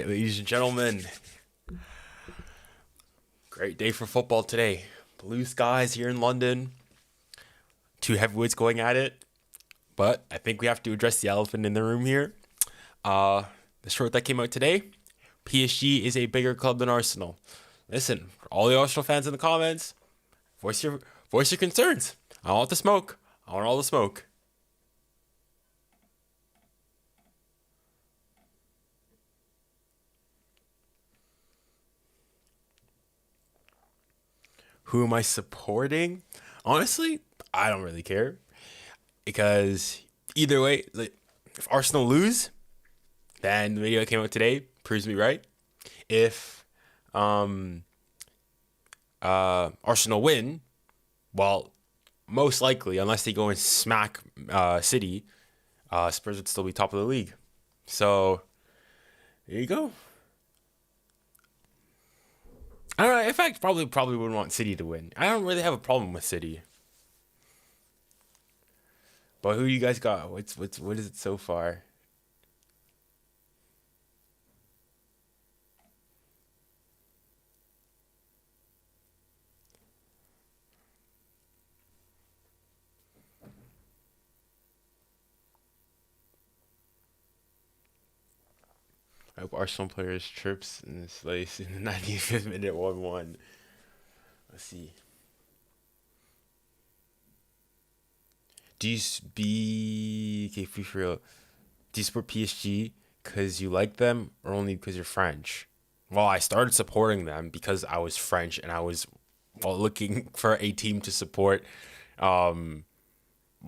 right, ladies and gentlemen. Great day for football today. Blue skies here in London. Two heavyweights going at it. But I think we have to address the elephant in the room here. The short that came out today, PSG is a bigger club than Arsenal. Listen, for all the Arsenal fans in the comments, voice your concerns. I want the smoke. I want all the smoke. Who am I supporting? Honestly, I don't really care. Because either way, like, if Arsenal lose, then the video that came out today proves me right. If Arsenal win, well, most likely, unless they go and smack City, Spurs would still be top of the league. So, there you go. I don't know. In fact, probably wouldn't want City to win. I don't really have a problem with City. But who you guys got? What is it so far? I hope Arsenal players trips in this place in the 95th minute 1-1. Let's see. Do you for real? Do you support PSG because you like them or only because you're French? Well, I started supporting them because I was French and I was looking for a team to support.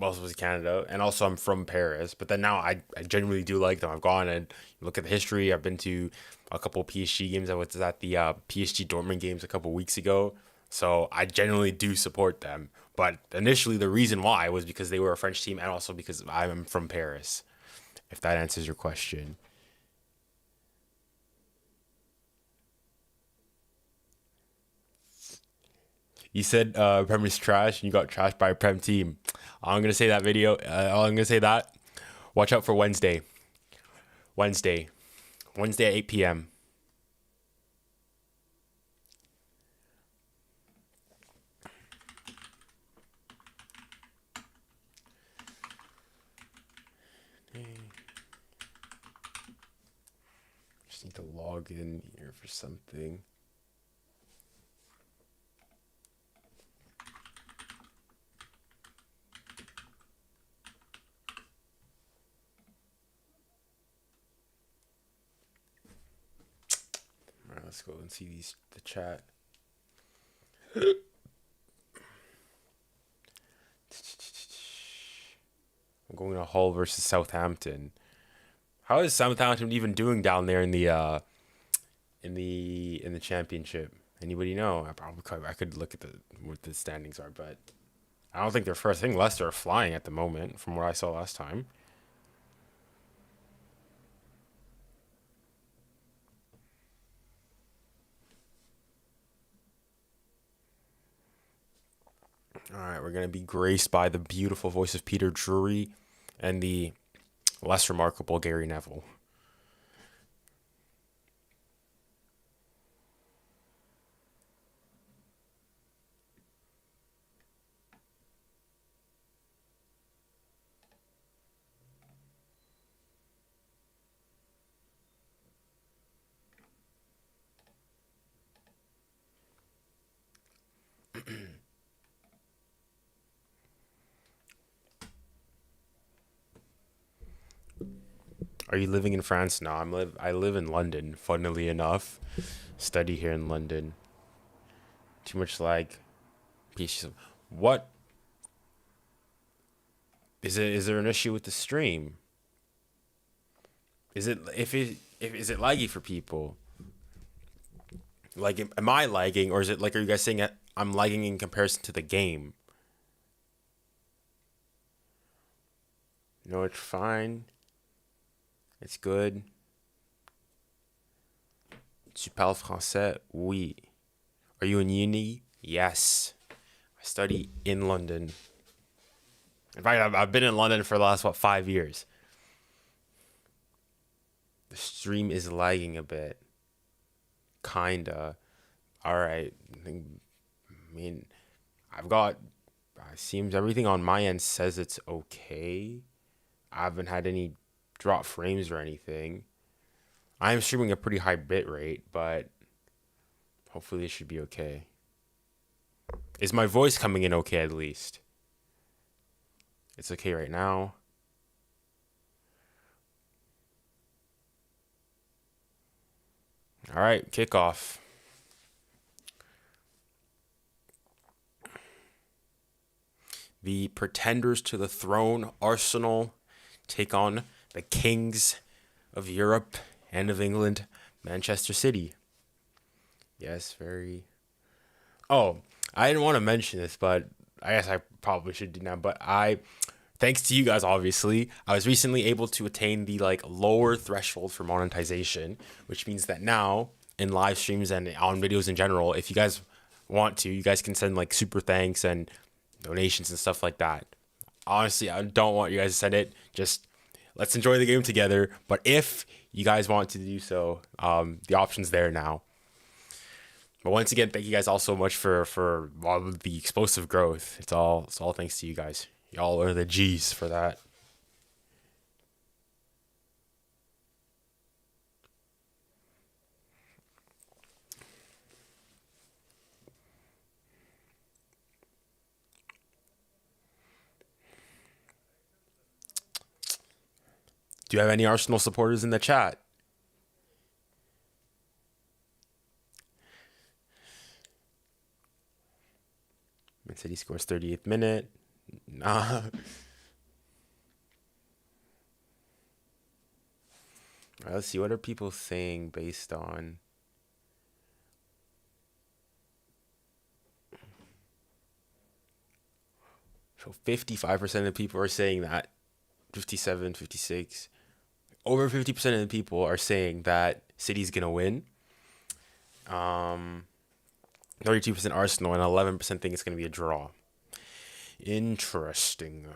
Also was Canada, and also I'm from Paris. But then now I genuinely do like them. I've gone and look at the history. I've been to a couple of PSG games. I was at the PSG Dortmund games a couple of weeks ago. So I genuinely do support them. But initially the reason why was because they were a French team and also because I'm from Paris, if that answers your question. You said Prem is trash and you got trashed by a Prem team. I'm going to say that video. I'm going to say that. Watch out for Wednesday. Wednesday at 8 p.m. Just need to log in here for something. Let's go and see the chat. I'm going to Hull versus Southampton. How is Southampton even doing down there in the championship? Anybody know? I could look at what the standings are, but I don't think they're first. I think Leicester are flying at the moment from what I saw last time. All right, we're going to be graced by the beautiful voice of Peter Drury and the less remarkable Gary Neville. Are you living in France? No, I live in London, funnily enough. Study here in London. Too much lag. What? Is there an issue with the stream? Is it laggy for people? Like, am I lagging, or is it like, are you guys saying that I'm lagging in comparison to the game? No, it's fine. It's good. Tu parles français? Oui. Are you in uni? Yes. I study in London. In fact, I've been in London for the last, 5 years. The stream is lagging a bit. Kinda. Alright. I mean, I've got. It seems everything on my end says it's okay. I haven't had any drop frames or anything. I am streaming a pretty high bit rate, but hopefully it should be okay. Is my voice coming in okay at least? It's okay right now. All right, kickoff. The pretenders to the throne, Arsenal, take on the kings of Europe and of England, Manchester City. Yes, very. Oh, I didn't want to mention this, but I guess I probably should do now. But thanks to you guys, obviously, I was recently able to attain the lower threshold for monetization, which means that now in live streams and on videos in general, if you guys want to, you guys can send super thanks and donations and stuff like that. Honestly, I don't want you guys to send it. Just let's enjoy the game together. But if you guys want to do so, the option's there now. But once again, thank you guys all so much for all of the explosive growth. It's all thanks to you guys. Y'all are the G's for that. Do you have any Arsenal supporters in the chat? Man City scores 38th minute. Nah. Alright, let's see. What are people saying based on... So 55% of the people are saying that. 57, 56. Over 50% of the people are saying that City's going to win. 32% Arsenal and 11% think it's going to be a draw. Interesting.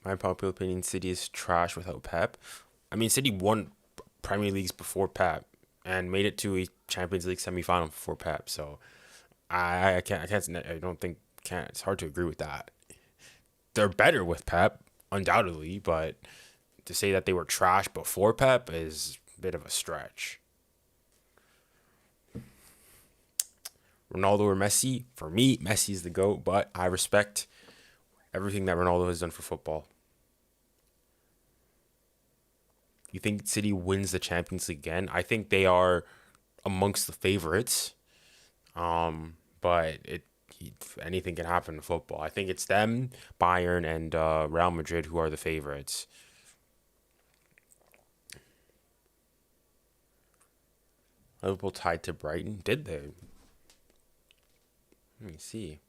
My popular opinion, City is trash without Pep. I mean, City won Premier Leagues before Pep and made it to a Champions League semi-final before Pep. So I can't. I don't think. It's hard to agree with that. They're better with Pep, undoubtedly, but to say that they were trash before Pep is a bit of a stretch. Ronaldo or Messi? For me, Messi's the GOAT, but I respect everything that Ronaldo has done for football. You think City wins the Champions League again? I think they are amongst the favorites. But anything can happen in football. I think it's them, Bayern, and Real Madrid who are the favorites. Liverpool tied to Brighton. Did they? Let me see.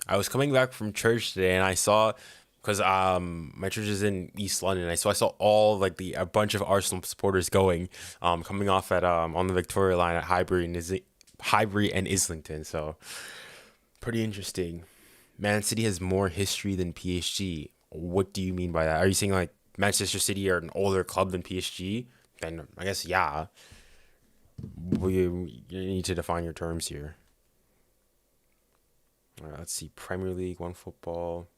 I was coming back from church today and I saw, because my church is in East London, I saw all a bunch of Arsenal supporters going, coming off at on the Victoria line at Highbury and Islington. So pretty interesting. Man City has more history than PSG. What do you mean by that? Are you saying Manchester City are an older club than PSG? Then I guess yeah. You need to define your terms here. All right, let's see. Premier League, One Football.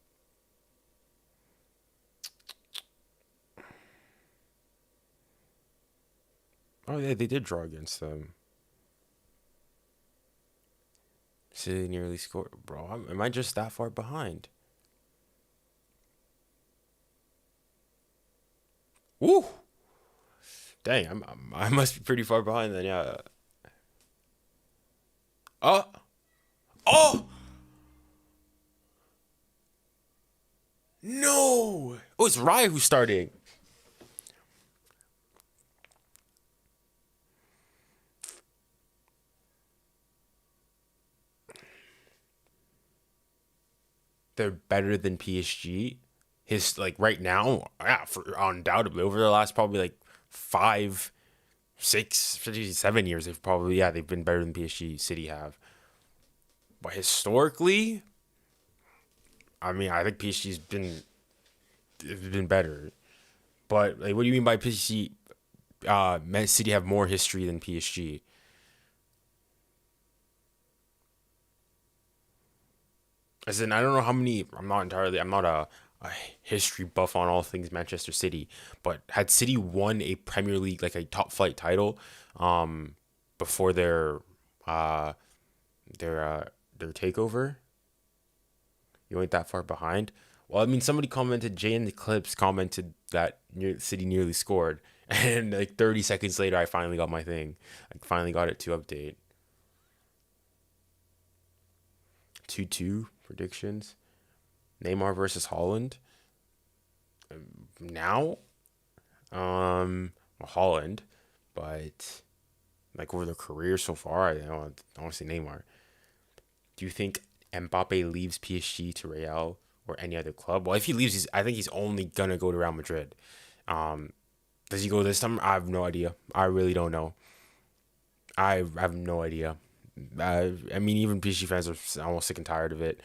Oh, yeah, they did draw against them. City nearly scored. Bro, am I just that far behind? Woo! Dang, I must be pretty far behind then, yeah. Oh! Oh! No! Oh, it's Raya who's starting. They're better than PSG. His right now, yeah, for undoubtedly over the last probably 5 7 years, they've been better than PSG City have. But historically, I mean, I think PSG's been better. But like, what do you mean by PSG? Man City have more history than PSG. As in, I don't know how many. I'm not a history buff on all things Manchester City. But had City won a Premier League, like a top flight title, before uh their uh their takeover, you ain't that far behind. Well, I mean, somebody commented. Jay in the clips commented that City nearly scored, and like 30 seconds later, I finally got my thing. I finally got it to update. 2-2 predictions. Neymar versus Holland. Now, Holland, but like over their career so far, I don't want to say Neymar. Do you think Mbappe leaves PSG to Real or any other club? Well, if he leaves, I think he's only gonna go to Real Madrid. Um, does he go this time? I have no idea. I really don't know. I have no idea. I mean, even PSG fans are almost sick and tired of it.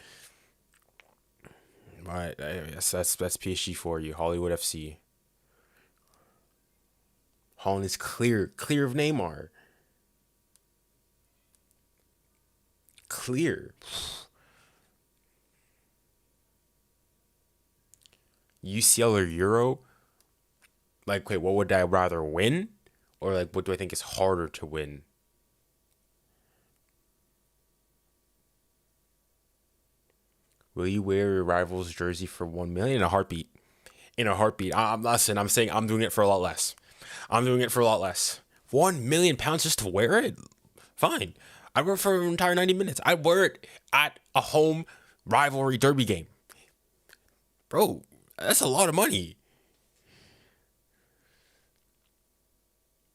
But that's PSG for you, Hollywood FC. Holland is clear of Neymar. Clear. UCL or Euro? Like, wait, what would I rather win? Or, like, what do I think is harder to win? Will you wear your rival's jersey for 1 million? In a heartbeat. In a heartbeat. I'm saying I'm doing it for a lot less. I'm doing it for a lot less. £1 million just to wear it? Fine. I'd wear it for an entire 90 minutes. I'd wear it at a home rivalry derby game. Bro, that's a lot of money.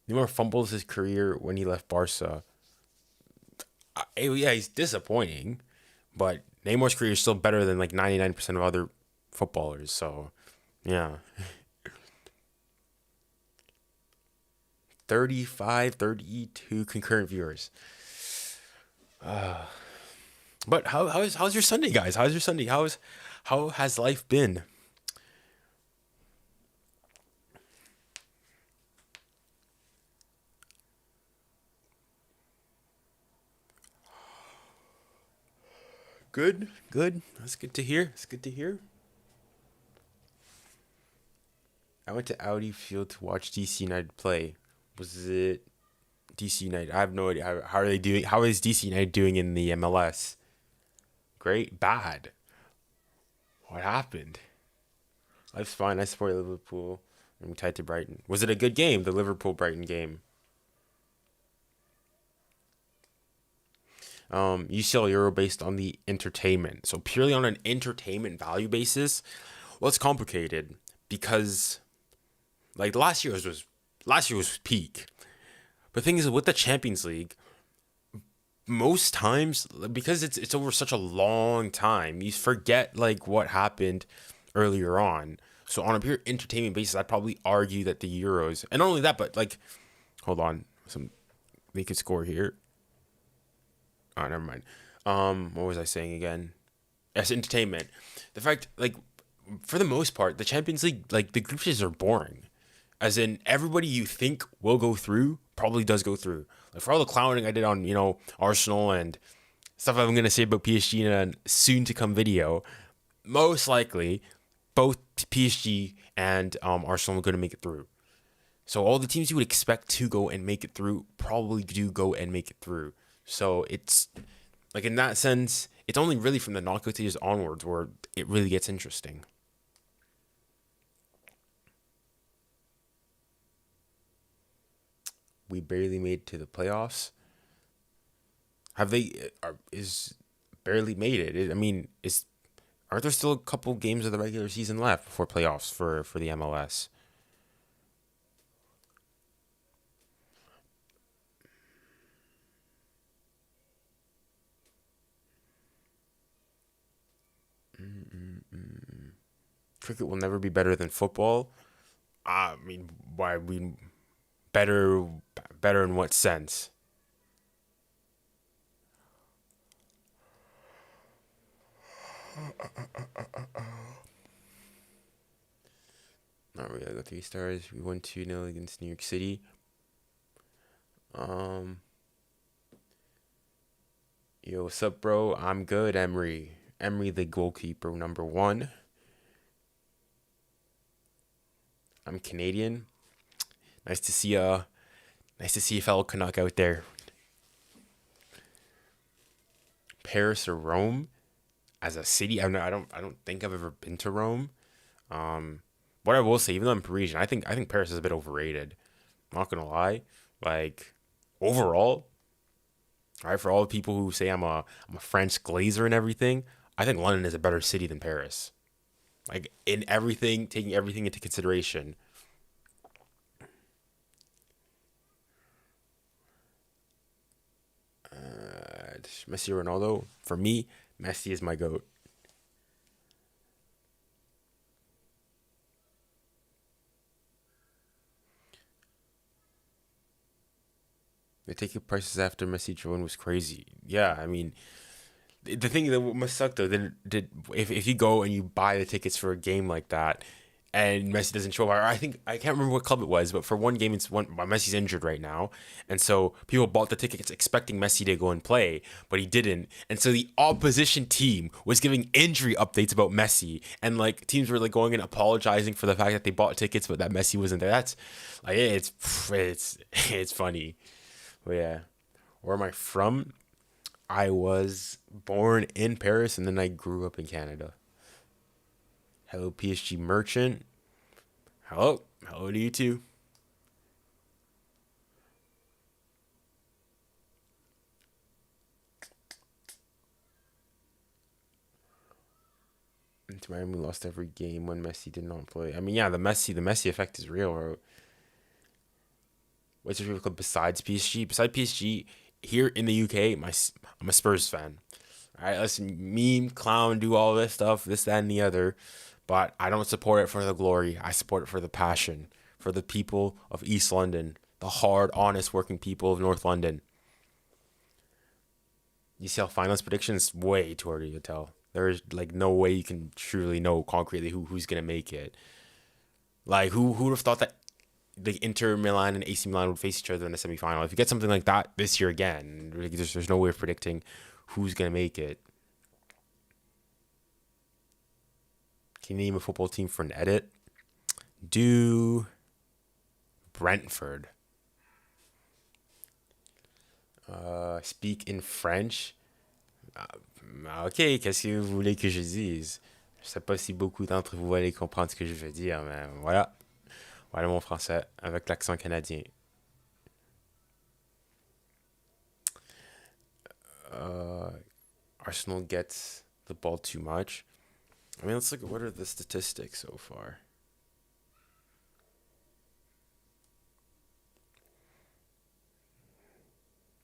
Neymar fumbles his career when he left Barca. Yeah, he's disappointing, but Neymar's career is still better than like 99% of other footballers. So, yeah. 32 concurrent viewers. But how's your Sunday, guys? How's your Sunday? How has life been? Good, good. That's good to hear. It's good to hear. I went to Audi Field to watch DC United play. Was it DC United? I have no idea. How are they doing? How is DC United doing in the MLS? Great, bad. What happened? Life's fine. I support Liverpool. I'm tied to Brighton. Was it a good game? The Liverpool Brighton game. UCL Euro based on the entertainment. So purely on an entertainment value basis, well, it's complicated because like last year was peak. But the thing is, with the Champions League, most times because it's over such a long time, you forget like what happened earlier on. So on a pure entertainment basis, I'd probably argue that the Euros, and not only that, but like, hold on, they could score here. Oh, never mind. What was I saying again? Yes, entertainment. The fact, like, for the most part, the Champions League, like, the group stages are boring. As in, everybody you think will go through probably does go through. Like, for all the clowning I did on, Arsenal and stuff I'm going to say about PSG in a soon-to-come video, most likely, both PSG and Arsenal are going to make it through. So all the teams you would expect to go and make it through probably do go and make it through. So it's, like, in that sense, it's only really from the knockout stages onwards where it really gets interesting. We barely made it to the playoffs. Have they? Is barely made it? I mean, aren't there still a couple games of the regular season left before playoffs for the MLS? Cricket will never be better than football. I mean, why we better Better in what sense? Not really. I got 3 stars. We won 2-0 against New York City. Yo, what's up, bro? I'm good, Emery. Emery, the goalkeeper, number 1. I'm Canadian. Nice to see a fellow Canuck out there. Paris or Rome as a city? I don't think I've ever been to Rome. What I will say, even though I'm Parisian, I think Paris is a bit overrated. I'm not gonna lie. Like, overall, all right, for all the people who say I'm a French glazer and everything, I think London is a better city than Paris. Like, in everything, taking everything into consideration. Messi or Ronaldo? For me, Messi is my GOAT. The ticket prices after Messi joined was crazy. Yeah, I mean, the thing that must suck though, then if you go and you buy the tickets for a game like that, and Messi doesn't show up, I can't remember what club it was, but for one game, Messi's injured right now, and so people bought the tickets expecting Messi to go and play, but he didn't, and so the opposition team was giving injury updates about Messi, and like teams were like going and apologizing for the fact that they bought tickets but that Messi wasn't there. That's like it's funny, but yeah. Where am I from? I was born in Paris and then I grew up in Canada. Hello, PSG merchant. Hello. Hello to you too. Inter Miami lost every game when Messi did not play. I mean, yeah, the Messi effect is real. Bro. What's your favorite club besides PSG? Besides PSG, here in the UK, I'm a Spurs fan. All right, listen, meme, clown, do all this stuff, this, that, and the other. But I don't support it for the glory. I support it for the passion, for the people of East London, the hard, honest, working people of North London. You see how finalist predictions way too early to tell. There's like no way you can truly know concretely who's gonna make it. Like who would have thought that the Inter Milan and AC Milan would face each other in the semifinal? If you get something like that this year again, there's no way of predicting who's gonna make it. Can you name a football team for an edit? Do Brentford. Speak in French. Ok, qu'est-ce que vous voulez que je dise? Je sais pas si beaucoup d'entre vous allez comprendre ce que je veux dire, mais voilà. Voilà mon français avec l'accent canadien. Arsenal gets the ball too much. I mean, let's look at what are the statistics so far.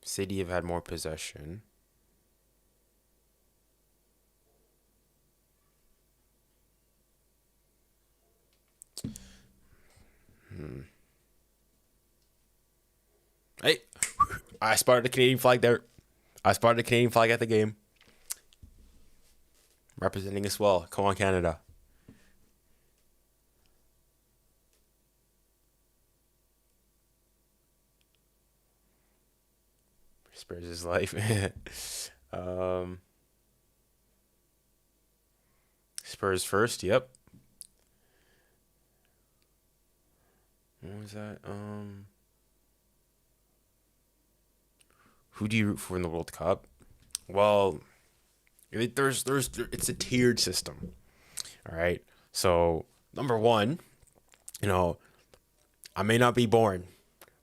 City have had more possession. Hey, I spotted the Canadian flag there. I spotted the Canadian flag at the game. Representing us well. Come on, Canada. Spares his life. Spurs first. Yep. What was that? Who do you root for in the World Cup? Well, it's a tiered system. All right. So number one, I may not be born,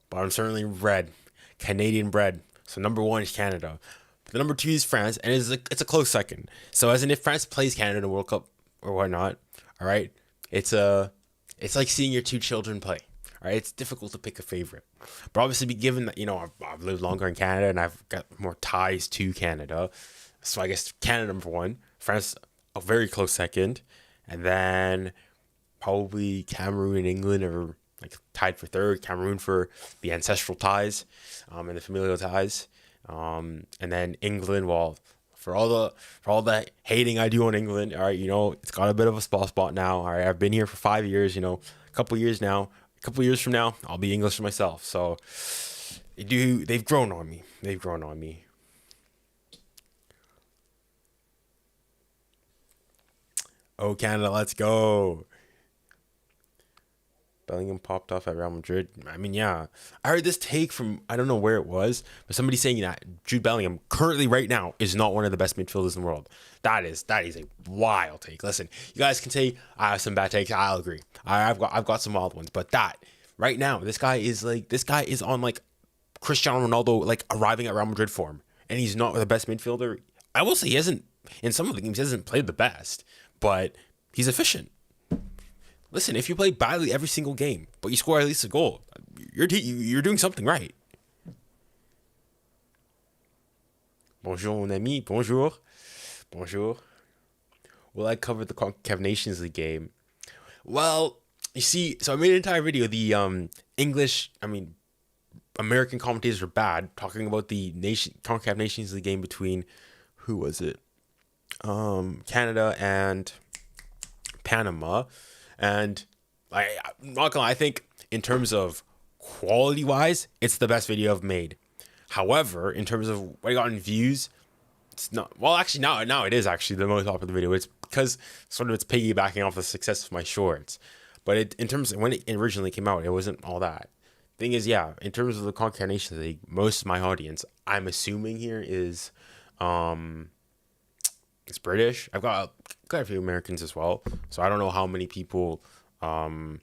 but I'm certainly bred, Canadian bred. So number one is Canada. But the number two is France, and it's a close second. So as in if France plays Canada in the World Cup or whatnot, all right, it's like seeing your two children play. All right, it's difficult to pick a favorite, but obviously, given that I've lived longer in Canada and I've got more ties to Canada, so I guess Canada number one, France a very close second, and then probably Cameroon and England are like tied for third. Cameroon for the ancestral ties, and the familial ties. And then England, well, for all the hating I do on England, all right, it's got a bit of a spot now. All right, I've been here for 5 years. A couple years now. A couple years from now, I'll be English myself. So they've grown on me. They've grown on me. Oh, Canada, let's go. Bellingham popped off at Real Madrid. I mean, yeah. I heard this take from, I don't know where it was, but somebody saying that Jude Bellingham currently right now is not one of the best midfielders in the world. That is a wild take. Listen, you guys can say I have some bad takes. I'll agree. I've got some wild ones, but that right now, this guy is on like Cristiano Ronaldo like arriving at Real Madrid form, and he's not the best midfielder. I will say he hasn't, in some of the games, he hasn't played the best, but he's efficient. Listen, if you play badly every single game, but you score at least a goal, you're doing something right. Bonjour, mon ami. Bonjour. Bonjour. Will I cover the CONCACAF Nations League game? Well, you see, so I made an entire video. The American commentators were bad, talking about the CONCACAF Nations League game between, who was it? Canada and Panama. And I'm not gonna lie, I think in terms of quality wise, it's the best video I've made. However, in terms of what I got in views, it's not. Well, actually, now it is actually the most popular video. It's because sort of it's piggybacking off the success of my shorts. But in terms of when it originally came out, it wasn't all that. Thing is, yeah, in terms of the CONCACAF Nations League, most of my audience, I'm assuming here is, it's British. I've got a few Americans as well, so I don't know how many people tune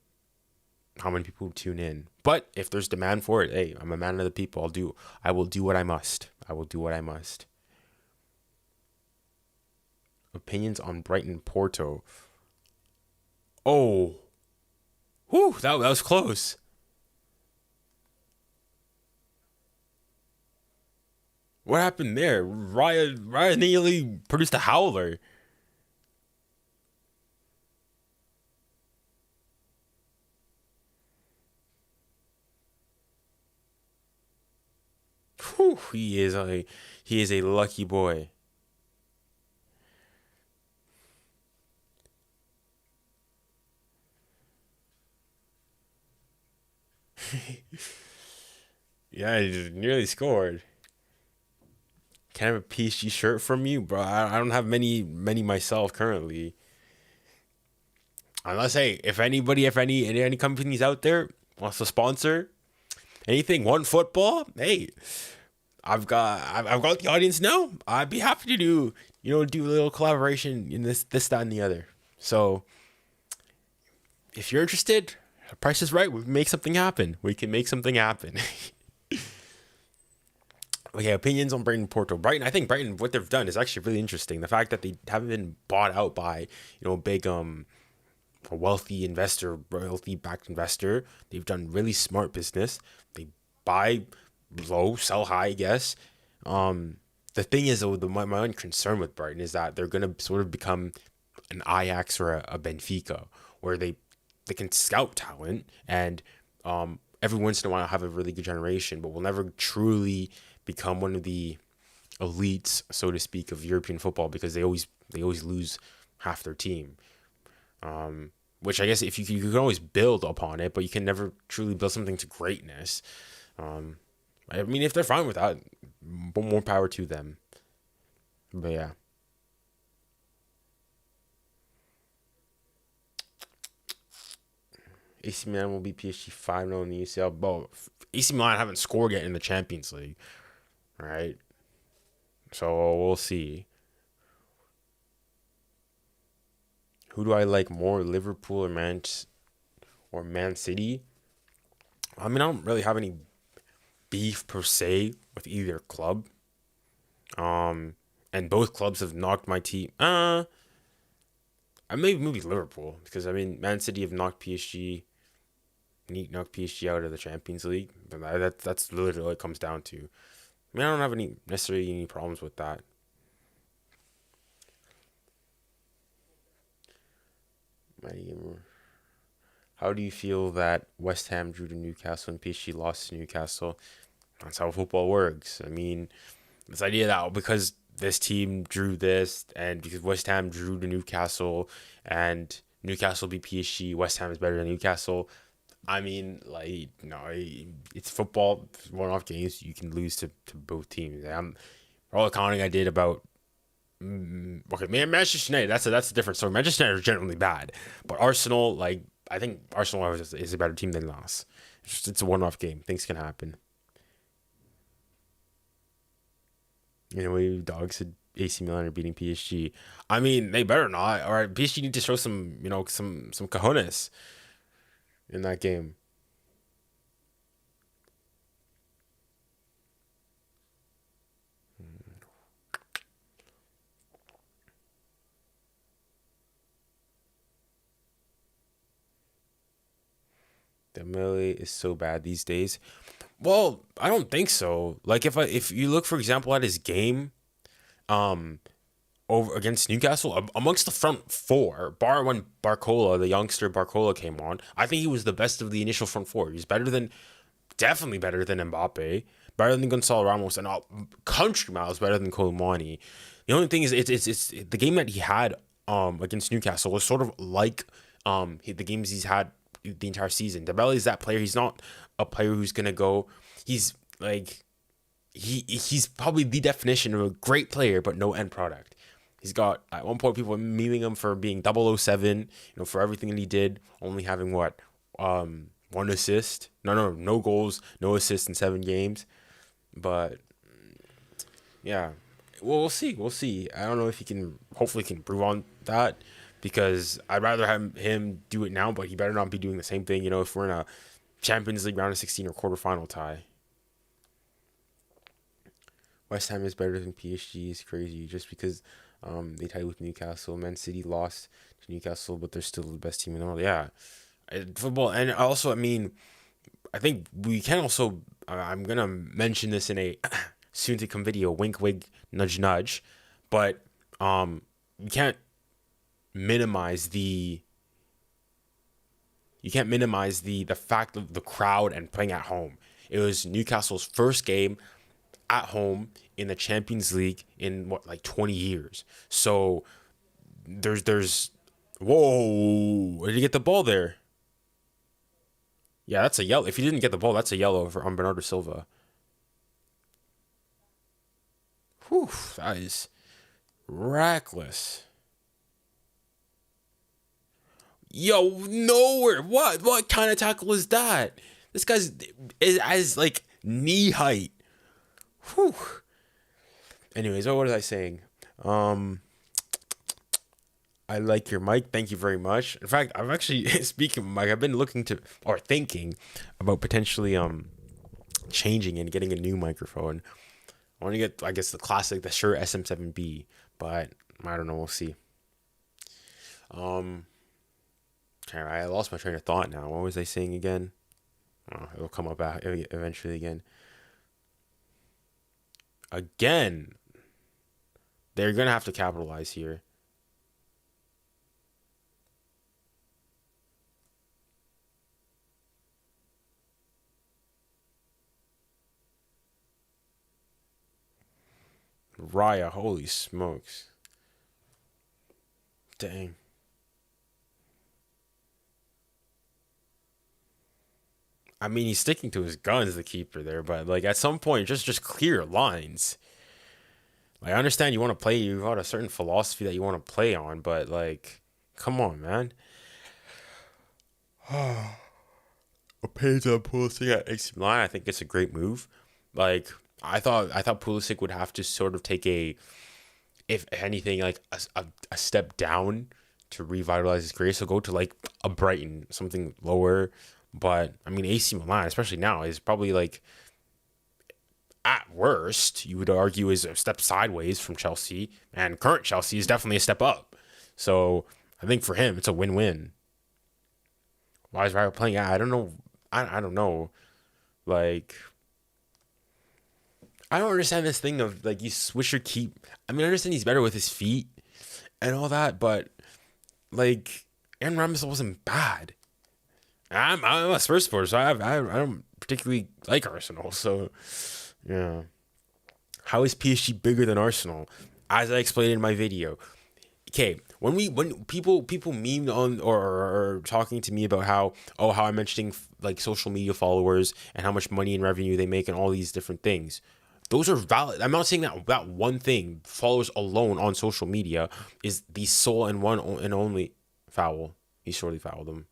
in. But if there's demand for it, hey, I'm a man of the people. I will do what I must. I will do what I must. Opinions on Brighton Porto. Oh, whew, that was close. What happened there? Raya nearly produced a howler. Whew, he is a lucky boy. Yeah, he just nearly scored. Can I have a PSG shirt from you, bro? I don't have many myself currently. Unless, hey, if any companies out there wants to sponsor anything, one football, hey, I've got the audience now. I'd be happy to do a little collaboration in this, that, and the other. So if you're interested, the price is right. We can make something happen. Okay, opinions on Brighton Porto. I think Brighton, what they've done is actually really interesting. The fact that they haven't been bought out by, big a wealthy investor, royalty backed investor. They've done really smart business. They buy low, sell high, I guess. The thing is, though, my own concern with Brighton is that they're gonna sort of become an Ajax or a Benfica, where they can scout talent and every once in a while have a really good generation, but will never truly become one of the elites, so to speak, of European football, because they always lose half their team. Which I guess if you can always build upon it, but you can never truly build something to greatness. I mean, if they're fine with that, more power to them. But yeah. AC Milan will be PSG 5-0 in the UCL. But AC Milan haven't scored yet in the Champions League. All right. So we'll see. Who do I like more, Liverpool or Man City? I mean, I don't really have any beef per se with either club. And both clubs have knocked my team. I maybe Liverpool, because I mean, Man City have knocked PSG out of the Champions League. But that's literally what it comes down to. I mean, I don't have necessarily any problems with that. How do you feel that West Ham drew to Newcastle and PSG lost to Newcastle? That's how football works. I mean, this idea that because this team drew this and because West Ham drew to Newcastle and Newcastle beat PSG, West Ham is better than Newcastle. I mean, like, no, it's football, one-off games. You can lose to both teams. For all the counting I did about, okay, man, Manchester United, that's a different story. Manchester United are generally bad, but Arsenal, like, I think Arsenal is a better team than us. It's a one-off game. Things can happen. Anyway, dogs said AC Milan are beating PSG. I mean, they better not. All right, PSG need to show some, some cojones in that game. Dembele is so bad these days. Well, I don't think so. Like if you look, for example, at his game, um, over against Newcastle, amongst the front four, bar when Barcola, the youngster Barcola came on, I think he was the best of the initial front four. He's definitely better than Mbappe, better than Gonzalo Ramos, and country miles better than Colomani. The only thing is, it's the game that he had against Newcastle was sort of like the games he's had the entire season. Dembele is that player. He's not a player who's gonna go. He's like he's probably the definition of a great player, but no end product. He's got, at one point, people were memeing him for being 007, for everything that he did, only having one assist. No goals, no assists in 7 games. But yeah, well, we'll see. We'll see. I don't know if he can. Hopefully, can improve on that, because I'd rather have him do it now, but he better not be doing the same thing. If we're in a Champions League round of 16 or quarterfinal tie. West Ham is better than PSG is crazy, just because they tied with Newcastle. Man City lost to Newcastle, but they're still the best team in the world. Yeah, football. And also, I mean, I think we can also, I'm going to mention this in a soon to come video, wink, wink, nudge, nudge, but you can't minimize the fact of the crowd and playing at home. It was Newcastle's first game at home in the Champions League in 20 years. So there's whoa, where did he get the ball there? Yeah, that's a yellow. If he didn't get the ball, that's a yellow on Bernardo Silva. Whew, that is reckless. Yo, nowhere. What kind of tackle is that? This guy's is like knee height. Whew. Anyways, what was I saying? I like your mic. Thank you very much. In fact, I've actually, speaking of mic, I've been thinking about potentially changing and getting a new microphone. I want to get, I guess, the classic, the Shure SM7B, but I don't know. We'll see. Okay, I lost my train of thought now. What was I saying again? Oh, it'll come up back eventually again. Again, they're going to have to capitalize here. Raya, holy smokes. Dang. I mean, he's sticking to his guns, the keeper there, but at some point, just clear lines. I understand you want to play, you've got a certain philosophy that you want to play on, but come on, man. A page on Pulisic at AC Milan, I think it's a great move. I thought Pulisic would have to sort of take if anything, a step down to revitalize his career. So go to a Brighton, something lower. But I mean, AC Milan, especially now, is probably at worst, you would argue, is a step sideways from Chelsea, and current Chelsea is definitely a step up. So I think for him, it's a win-win. Why is Raya playing? I don't know. I don't know. I don't understand this thing of you switch your keep. I mean, I understand he's better with his feet and all that, but Aaron Ramsdale wasn't bad. I'm a Spurs supporter, so I don't particularly like Arsenal. So yeah, how is PSG bigger than Arsenal? As I explained in my video. Okay, when people meme on or are talking to me about how I'm mentioning like social media followers and how much money and revenue they make and all these different things, those are valid. I'm not saying that one thing, followers alone on social media, is the sole and one and only foul. He surely fouled them.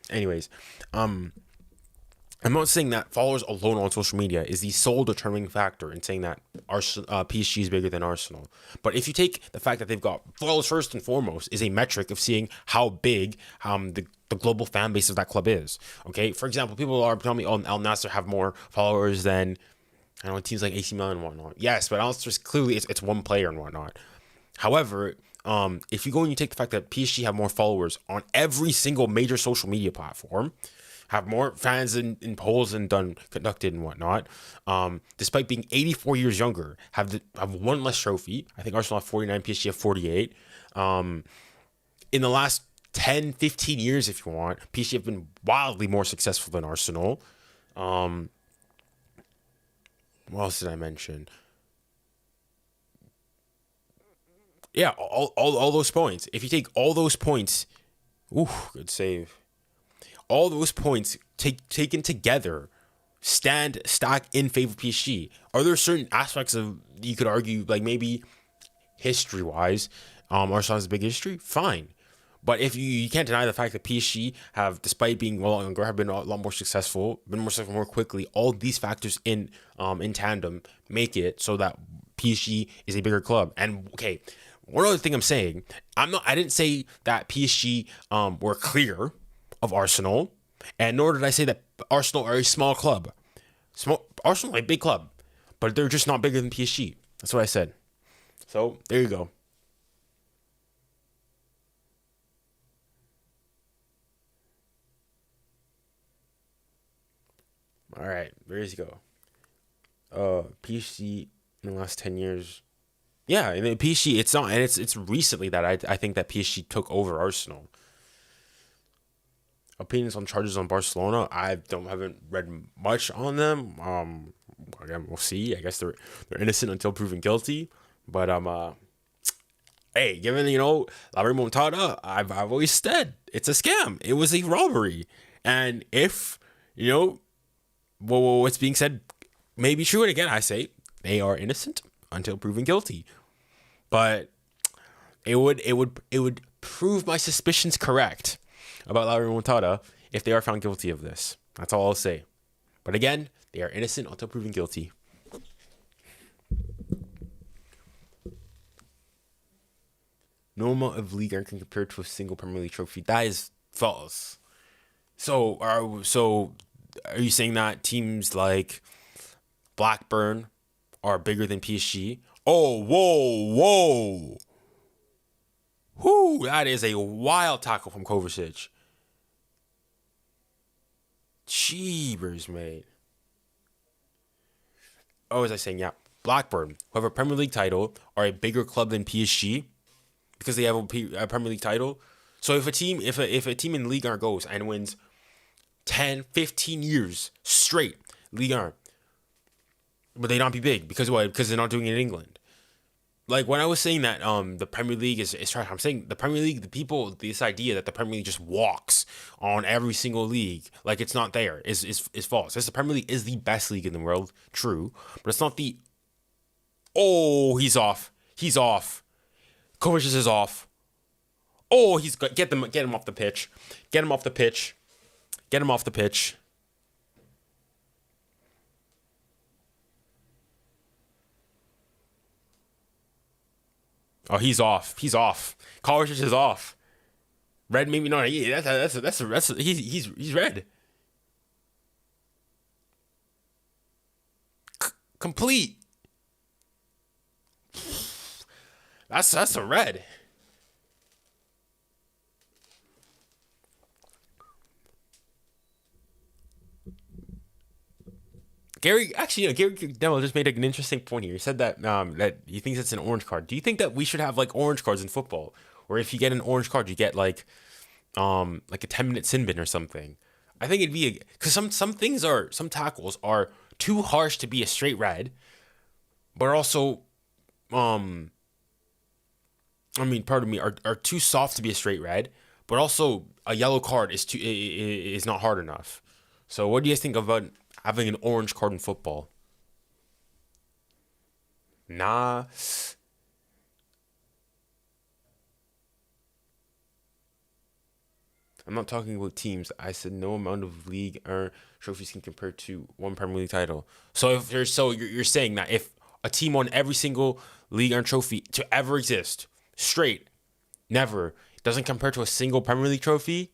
Anyways, I'm not saying that followers alone on social media is the sole determining factor in saying that PSG is bigger than Arsenal. But if you take the fact that they've got followers first and foremost is a metric of seeing how big the global fan base of that club is. Okay, for example, people are telling me, oh, Al Nassr have more followers than I don't know teams like AC Milan and whatnot. Yes, but Al Nassr clearly it's one player and whatnot. However, if you go and you take the fact that PSG have more followers on every single major social media platform, have more fans in polls and conducted and whatnot, despite being 84 years younger, have one less trophy. I think Arsenal have 49, PSG have 48. In the last 10, 15 years, if you want, PSG have been wildly more successful than Arsenal. What else did I mention? Yeah, all those points. If you take all those points, ooh, good save. All those points taken together stack in favor of PSG. Are there certain aspects of you could argue like maybe history wise, Arsenal has a big history? Fine. But if you can't deny the fact that PSG have, despite being longer, have been a lot more successful, more quickly. All these factors in tandem make it so that PSG is a bigger club. And okay, one other thing I'm saying, I didn't say that PSG were clear of Arsenal, and nor did I say that Arsenal are a small club. Arsenal are a big club, but they're just not bigger than PSG. That's what I said. So there you go. All right, there you go. PSG in the last 10 years. Yeah, and PSG, it's not, and it's recently that I think that PSG took over Arsenal. Opinions on charges on Barcelona. I haven't read much on them. Again, we'll see. I guess they're innocent until proven guilty. But hey, given 𝘚𝘩𝘦𝘴𝘦, I've always said it's a scam. It was a robbery, and if what's being said may be true, and again I say they are innocent until proven guilty. But it would prove my suspicions correct about 𝘚𝘩𝘦𝘴𝘦 if they are found guilty of this. That's all I'll say. But again, they are innocent until proven guilty. No amount of league can compare to a single Premier League trophy. That is false. So are you saying that teams like Blackburn are bigger than PSG? Oh, whoa. Whoo, that is a wild tackle from Kovacic. Jeebers, mate. Oh, was I saying, yeah. Blackburn, who have a Premier League title, are a bigger club than PSG because they have a Premier League title. So if a team in Ligue 1 goes and wins 10, 15 years straight Ligue 1, would they not be big? Because why? Because they're not doing it in England. Like when I was saying that the Premier League is trash, I'm saying the Premier League, this idea that the Premier League just walks on every single league like it's not there is false. Yes, the Premier League is the best league in the world, true, but it's not the. Oh, he's off. Kovacic is off. Oh, get him off the pitch. Get him off the pitch. Oh, he's off. Kovacic is off. Red, maybe not. Yeah, that's he's red. Complete. That's a red. Gary Devil just made an interesting point here. He said that that he thinks it's an orange card. Do you think that we should have like orange cards in football, or if you get an orange card, you get like like a 10-minute sin bin or something. I think it'd be because some tackles are too harsh to be a straight red, but also pardon me, are too soft to be a straight red, but also a yellow card is not hard enough. So what do you guys think about having an orange card in football? Nah. I'm not talking about teams. I said no amount of league or trophies can compare to one Premier League title. So you're saying that if a team won every single league earned trophy to ever exist, straight, never, doesn't compare to a single Premier League trophy,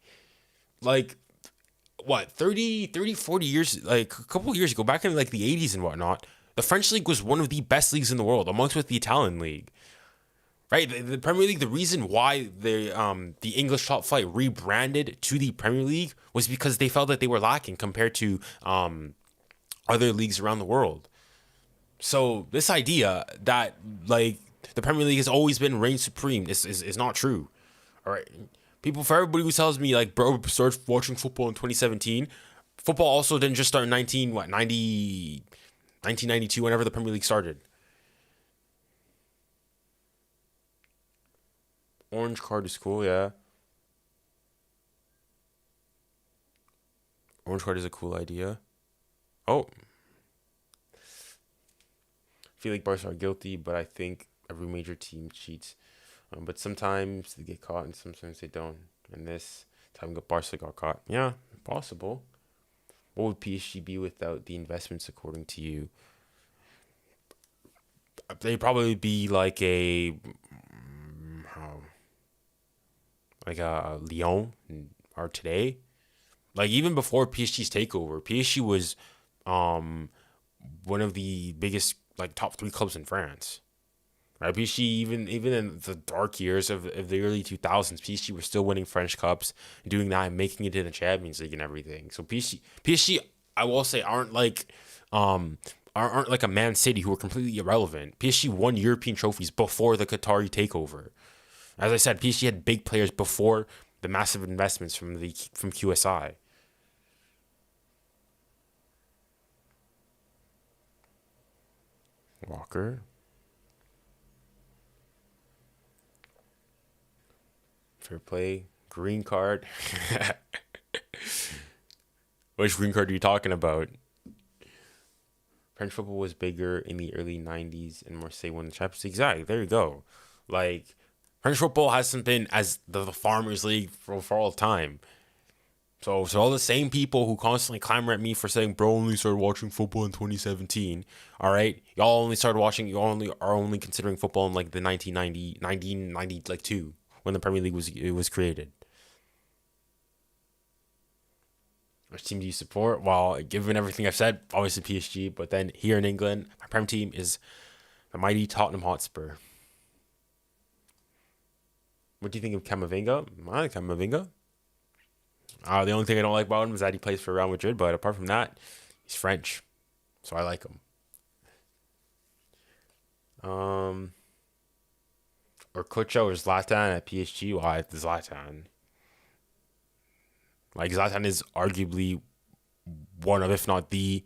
like what, 40 years, like a couple of years ago, back in like the 80s and whatnot, the French league was one of the best leagues in the world, amongst with the Italian league. Right, the Premier League. The reason why the English top flight rebranded to the Premier League was because they felt that they were lacking compared to other leagues around the world. So this idea that like the Premier League has always been reign supreme is not true. All right, for everybody who tells me like, bro, started watching football in 2017. Football also didn't just start in 1992, whenever the Premier League started. Orange card is cool, yeah. Orange card is a cool idea. Oh. I feel like Barca are guilty, but I think every major team cheats. But sometimes they get caught and sometimes they don't. And this time Barca got caught. Yeah, possible. What would PSG be without the investments according to you? They'd probably be like a Lyon are today. Like even before PSG's takeover, PSG was one of the biggest like top 3 clubs in France. Right? PSG even in the dark years of the early 2000s, PSG were still winning French cups, doing that and making it in the Champions League and everything. So PSG I will say aren't like a Man City who are completely irrelevant. PSG won European trophies before the Qatari takeover. As I said, PSG had big players before the massive investments from QSI. Walker. Fair play. Green card. Which green card are you talking about? French football was bigger in the early 90s and Marseille won the Champions League. Exactly. There you go. Like, French football hasn't been as the Farmers League for all time. So all the same people who constantly clamor at me for saying, bro, only started watching football in 2017. All right, you are only considering football in like the 1992 when the Premier League was created. Which team do you support? Well, given everything I've said, obviously PSG. But then here in England, my Prem team is the mighty Tottenham Hotspur. What do you think of Camavinga? I like Camavinga. The only thing I don't like about him is that he plays for Real Madrid, but apart from that, he's French, so I like him. Or 𝘚𝗘𝗓 or Zlatan at PSG. Well, I have the Zlatan. Like Zlatan is arguably one of, if not the,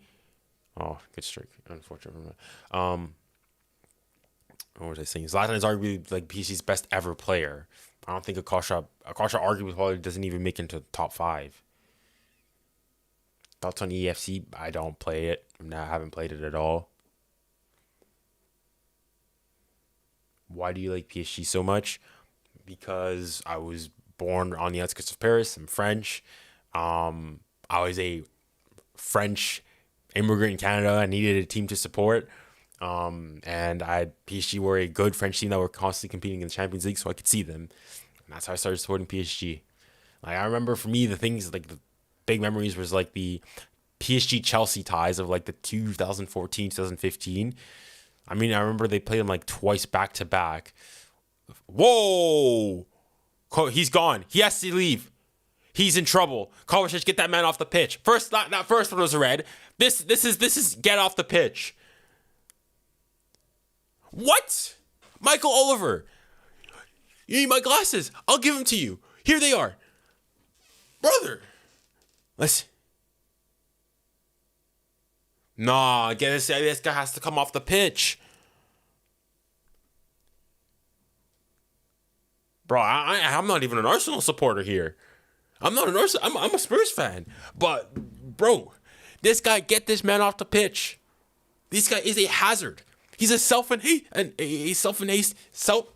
good streak. Unfortunately, what was I saying? Zlatan is arguably like PSG's best ever player. I don't think 𝘚𝗓𝗓 arguably probably doesn't even make it into the top 5. Thoughts on EFC? I don't play it. I haven't played it at all. Why do you like PSG so much? Because I was born on the outskirts of Paris. I'm French. I was a French immigrant in Canada. I needed a team to support. And PSG were a good French team that were constantly competing in the Champions League, so I could see them. And that's how I started supporting PSG. Like, I remember for me, the things, like, the big memories was, like, the PSG-Chelsea ties of, like, the 2014, 2015. I mean, I remember they played them, like, twice back-to-back. Whoa! He's gone. He has to leave. He's in trouble. Kovacic, get that man off the pitch. That first one was a red. This is get off the pitch. What? Michael Oliver. You need my glasses. I'll give them to you. Here they are. brother. Listen. Nah, this guy has to come off the pitch. Bro, I'm not even an Arsenal supporter here. I'm not an Arsenal. I'm a Spurs fan. But, bro, this guy, get this man off the pitch. This guy is a hazard. He's a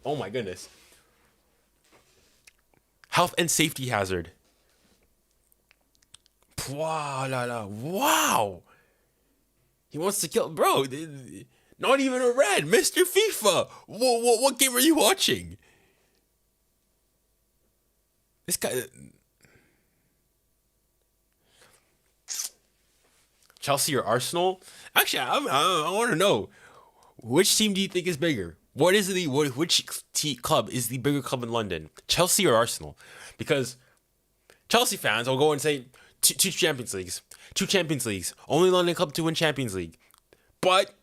oh my goodness. Health and safety hazard. Wow. He wants to kill, bro. Not even a red, Mr. FIFA. What game are you watching? This guy. Chelsea or Arsenal? Actually, I want to know, which team do you think is bigger? Which club is the bigger club in London? Chelsea or Arsenal? Because Chelsea fans will go and say two Champions Leagues. Only London club to win Champions League. But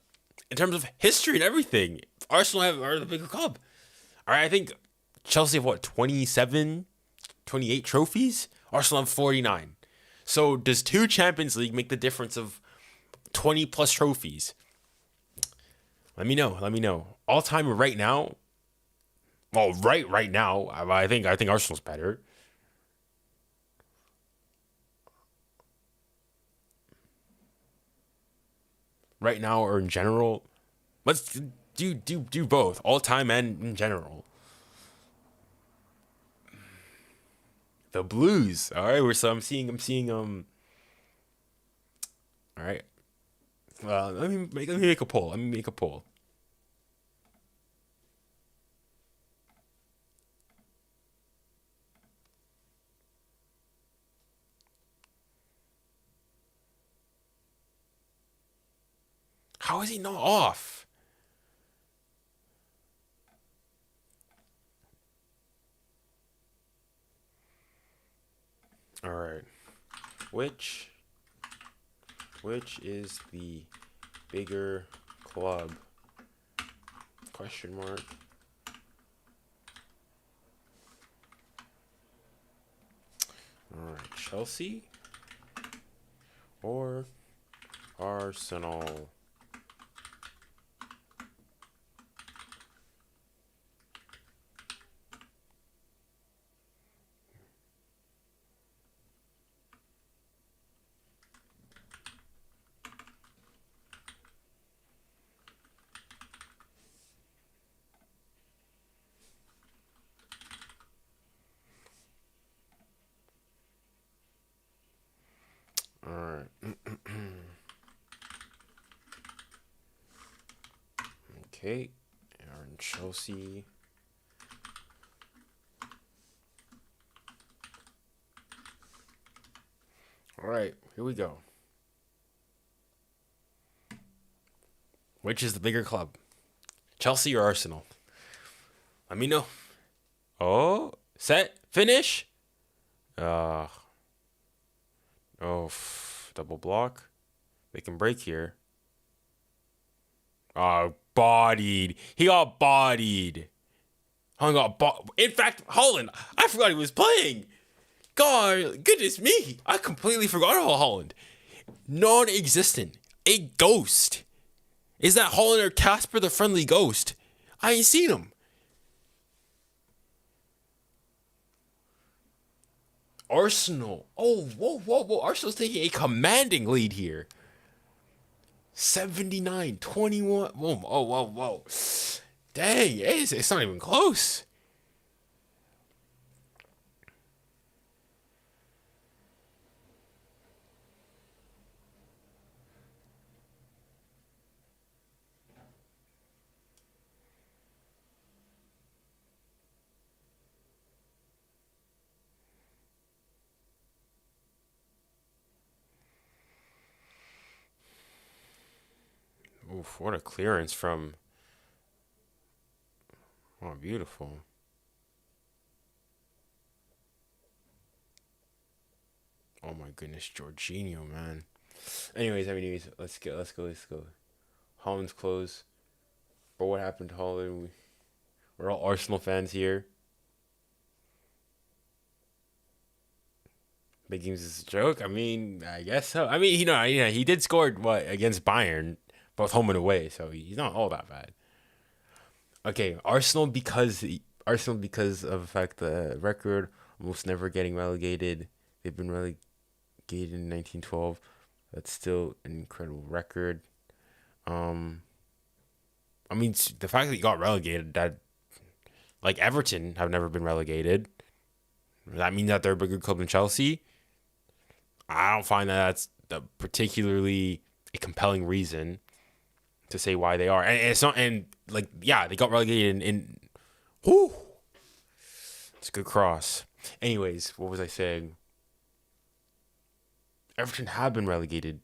in terms of history and everything, Arsenal are the bigger club. All right, I think Chelsea have 27, 28 trophies? Arsenal have 49. So does 2 Champions League make the difference of 20 plus trophies? Let me know. All time right now. Well, right now, I think Arsenal's better. Right now or in general, let's do both, all time and in general. The Blues. All right, I'm seeing. All right. Let me make a poll. How is he not off? All right. Which is the bigger club? Question mark. All right. Chelsea or Arsenal? All right. Okay. Aaron Chelsea. All right, here we go. Which is the bigger club? Chelsea or Arsenal? Let me know. Oh, set, finish. Double block. They can break here. Bodied. He got bodied. In fact, Haaland. I forgot he was playing. God, goodness me. I completely forgot about Haaland. Non-existent. A ghost. Is that Haaland or Casper the Friendly Ghost? I ain't seen him. Arsenal. Oh, whoa. Arsenal's taking a commanding lead here. 79-21. Whoa. Dang, it's not even close. Oof, what a clearance from... Oh, beautiful. Oh my goodness, Jorginho, man. Anyways, let's go. Holland's close. But what happened to Holland? We're all Arsenal fans here. Big games is a joke. I mean, I guess so. I mean, he did score what against Bayern, both home and away, so he's not all that bad. Okay, Arsenal because of the fact the record almost never getting relegated. They've been relegated in 1912. That's still an incredible record. Um, I mean, the fact that he got relegated, that like Everton have never been relegated. Does that mean that they're a bigger club than Chelsea? I don't find that that's particularly a compelling reason to say why they are. And it's not, and like, yeah, they got relegated whoo, it's a good cross. Anyways, what was I saying? Everton have been relegated.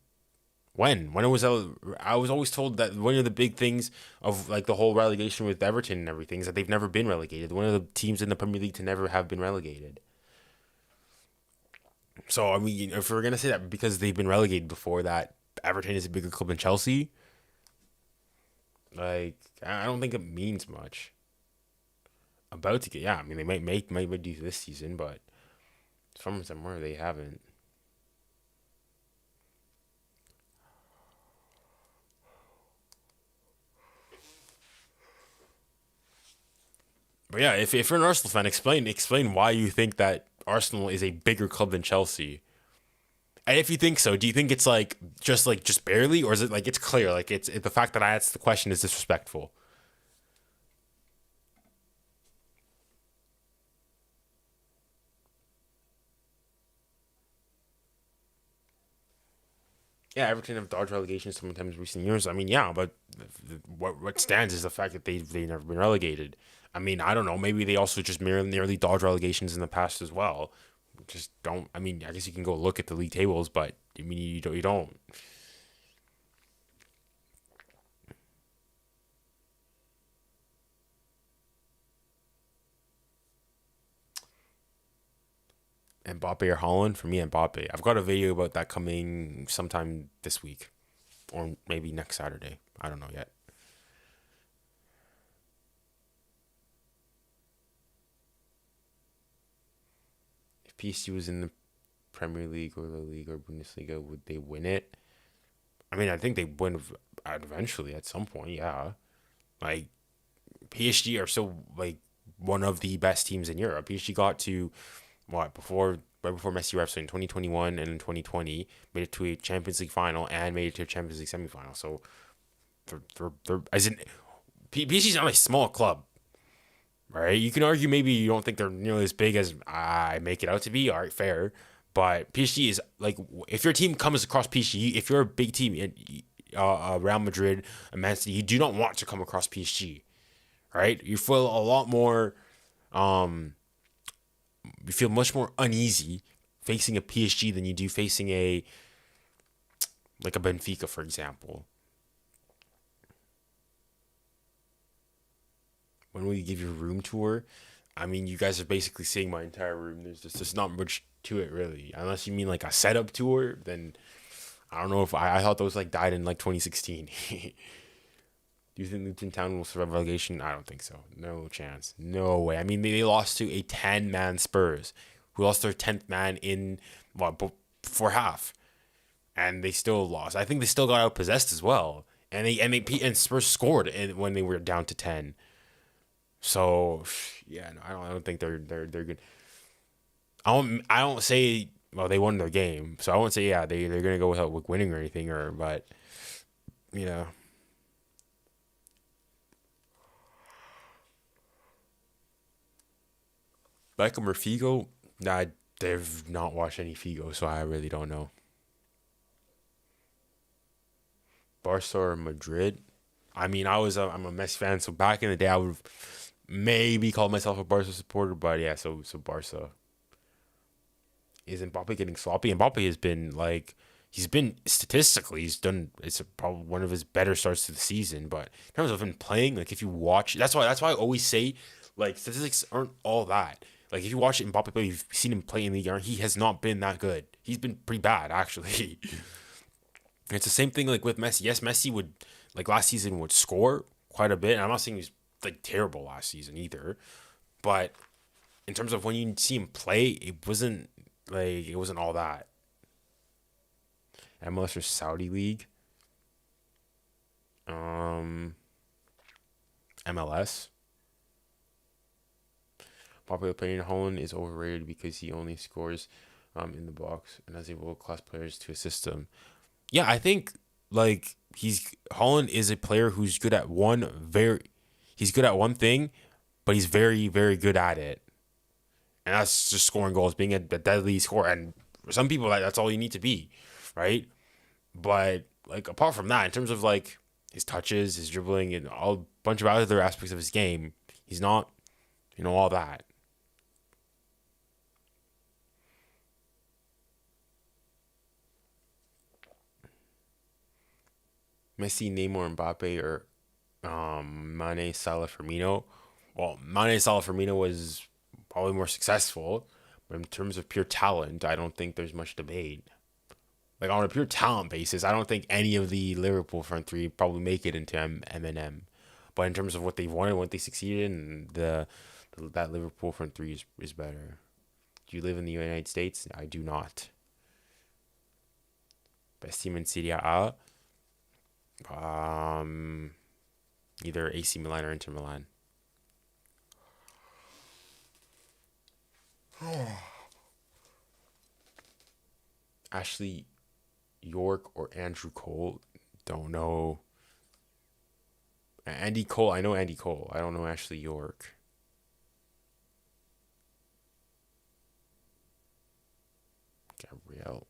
When it was, I was always told that one of the big things of like the whole relegation with Everton and everything is that they've never been relegated. One of the teams in the Premier League to never have been relegated. So I mean, if we're gonna say that because they've been relegated before, that Everton is a bigger club than Chelsea, like I don't think it means much. About to get, yeah, I mean they might do this season, but from somewhere they haven't. But yeah, if you're an Arsenal fan, explain why you think that Arsenal is a bigger club than Chelsea. And if you think so, do you think it's just barely, or is it like it's clear, like it's the fact that I asked the question is disrespectful? Yeah, Everton have dodged relegation sometimes in recent years. I mean, yeah, but what stands is the fact that they've never been relegated. I mean, I don't know. Maybe they also just nearly dodged relegations in the past as well. Just don't. I mean, I guess you can go look at the league tables, but I mean, you don't. You don't. Mbappe or Holland? For me, Mbappe. I've got a video about that coming sometime this week, or maybe next Saturday. I don't know yet. If PSG was in the Premier League or the League or Bundesliga, would they win it? I mean, I think they win eventually at some point. Yeah, like PSG are still like one of the best teams in Europe. PSG got to what before right before Messi left, so in 2021 and in 2020 made it to a Champions League final and made it to a Champions League semifinal. So they're as in PSG's not a small club, right? You can argue maybe you don't think they're nearly as big as I make it out to be. All right, fair. But PSG is like, if your team comes across PSG, if you're a big team in Real Madrid, and Man City, you do not want to come across PSG, right? You feel a lot more, you feel much more uneasy facing a PSG than you do facing like a Benfica, for example. When will you give your room tour? I mean, you guys are basically seeing my entire room. There's not much to it really, unless you mean like a setup tour. Then I don't know if I thought those like died in like 2016. Do you think Luton Town will survive relegation? I don't think so. No chance. No way. I mean, they lost to a 10-man Spurs, who lost their 10th man in what before half, and they still lost. I think they still got outpossessed as well, and Spurs scored when they were down to 10. So yeah, no, I don't think they're good. I don't say well they won their game, so I won't say yeah they're gonna go without winning or anything but you know. Beckham or Figo? Nah, they've not watched any Figo, so I really don't know. Barca or Madrid? I mean, I'm a Messi fan, so back in the day I would maybe call myself a Barca supporter, but yeah, so Barca. Is Mbappe getting sloppy? Mbappe has been like he's been statistically it's probably one of his better starts to the season, but in terms of him playing, like if you watch, that's why I always say like statistics aren't all that. Like if you watch Mbappe play, you've seen him play in the league, he has not been that good. He's been pretty bad actually. It's the same thing like with Messi. Yes, Messi would like last season would score quite a bit. And I'm not saying he was like terrible last season either, but in terms of when you see him play, it wasn't. like it wasn't all that. MLS or Saudi League. Um, MLS. Popular player in Holland is overrated because he only scores in the box and has a world class players to assist him. Yeah, I think like Holland is a player who's good at he's good at one thing, but he's very, very good at it. And that's just scoring goals, being a deadly scorer. And for some people, that's all you need to be, right? But like apart from that, in terms of like his touches, his dribbling, and a bunch of other aspects of his game, he's not, all that. Messi, Neymar, Mbappe, or Mane, Salah, Firmino. Well, Mane, Salah, Firmino was probably more successful, but in terms of pure talent, I don't think there's much debate. Like on a pure talent basis, I don't think any of the Liverpool front three probably make it into M&M. But in terms of what they've won and what they succeeded in, that Liverpool front three is better. Do you live in the United States? I do not. Best team in Serie A? Either AC Milan or Inter Milan. Ashley York or Andrew Cole? Don't know. Andy Cole. I know Andy Cole. I don't know Ashley York. Gabrielle.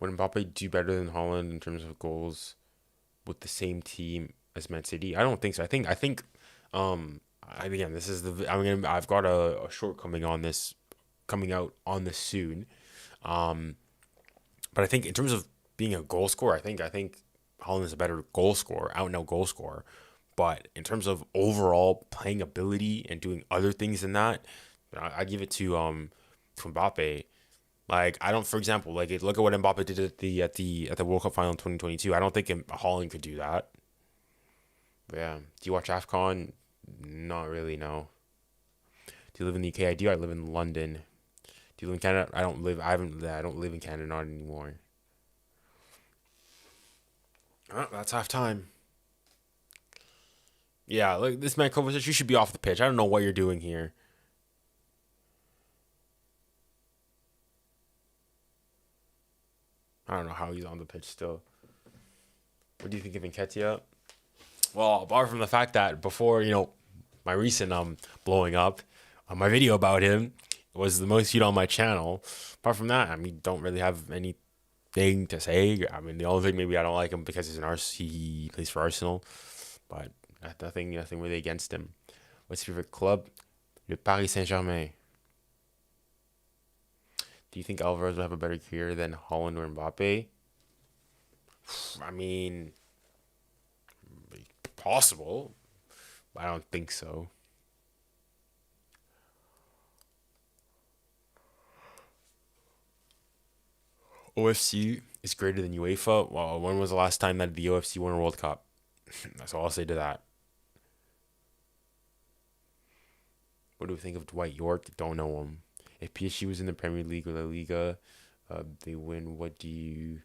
Would Mbappe do better than Holland in terms of goals with the same team as Man City? I don't think so. I think again, this is I've got a short coming out on this soon. But I think in terms of being a goal scorer, I think Holland is a better goal scorer, out and out goal scorer. But in terms of overall playing ability and doing other things than that, I give it to Mbappe. Like I don't, for example, like look at what Mbappe did at the World Cup final in 2022. I don't think Holland could do that. But yeah, do you watch AFCON? Not really, no. Do you live in the UK? I do. I live in London. Do you live in Canada? I don't live. I don't live in Canada, not anymore. Oh, that's half time. Yeah, like this man Kovacic, you should be off the pitch. I don't know what you're doing here. I don't know how he's on the pitch still. What do you think of 𝘱𝘱𝘱𝘱? Well, apart from the fact that before, my recent blowing up, my video about him was the most viewed on my channel. Apart from that, don't really have anything to say. The only thing maybe I don't like him because he plays for Arsenal, but nothing really against him. What's your favorite club? Le Paris Saint-Germain. Do you think Alvarez will have a better career than Holland or Mbappe? Possible, but I don't think so. OFC is greater than UEFA. Well, when was the last time that the OFC won a World Cup? That's all I'll say to that. What do we think of Dwight York? Don't know him. If PSG was in the Premier League or La Liga, they win. What do you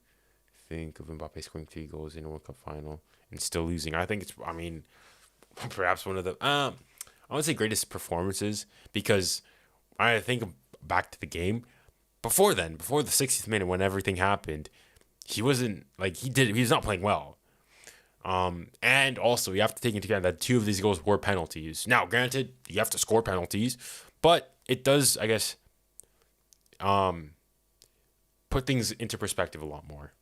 think of Mbappe scoring 3 goals in a World Cup final and still losing? I think it's, perhaps one of the, I would say greatest performances, because I think back to the game. Before the 60th minute when everything happened, he wasn't, he was not playing well. And also you have to take into account that 2 of these goals were penalties. Now, granted, you have to score penalties, but it does, I guess, put things into perspective a lot more.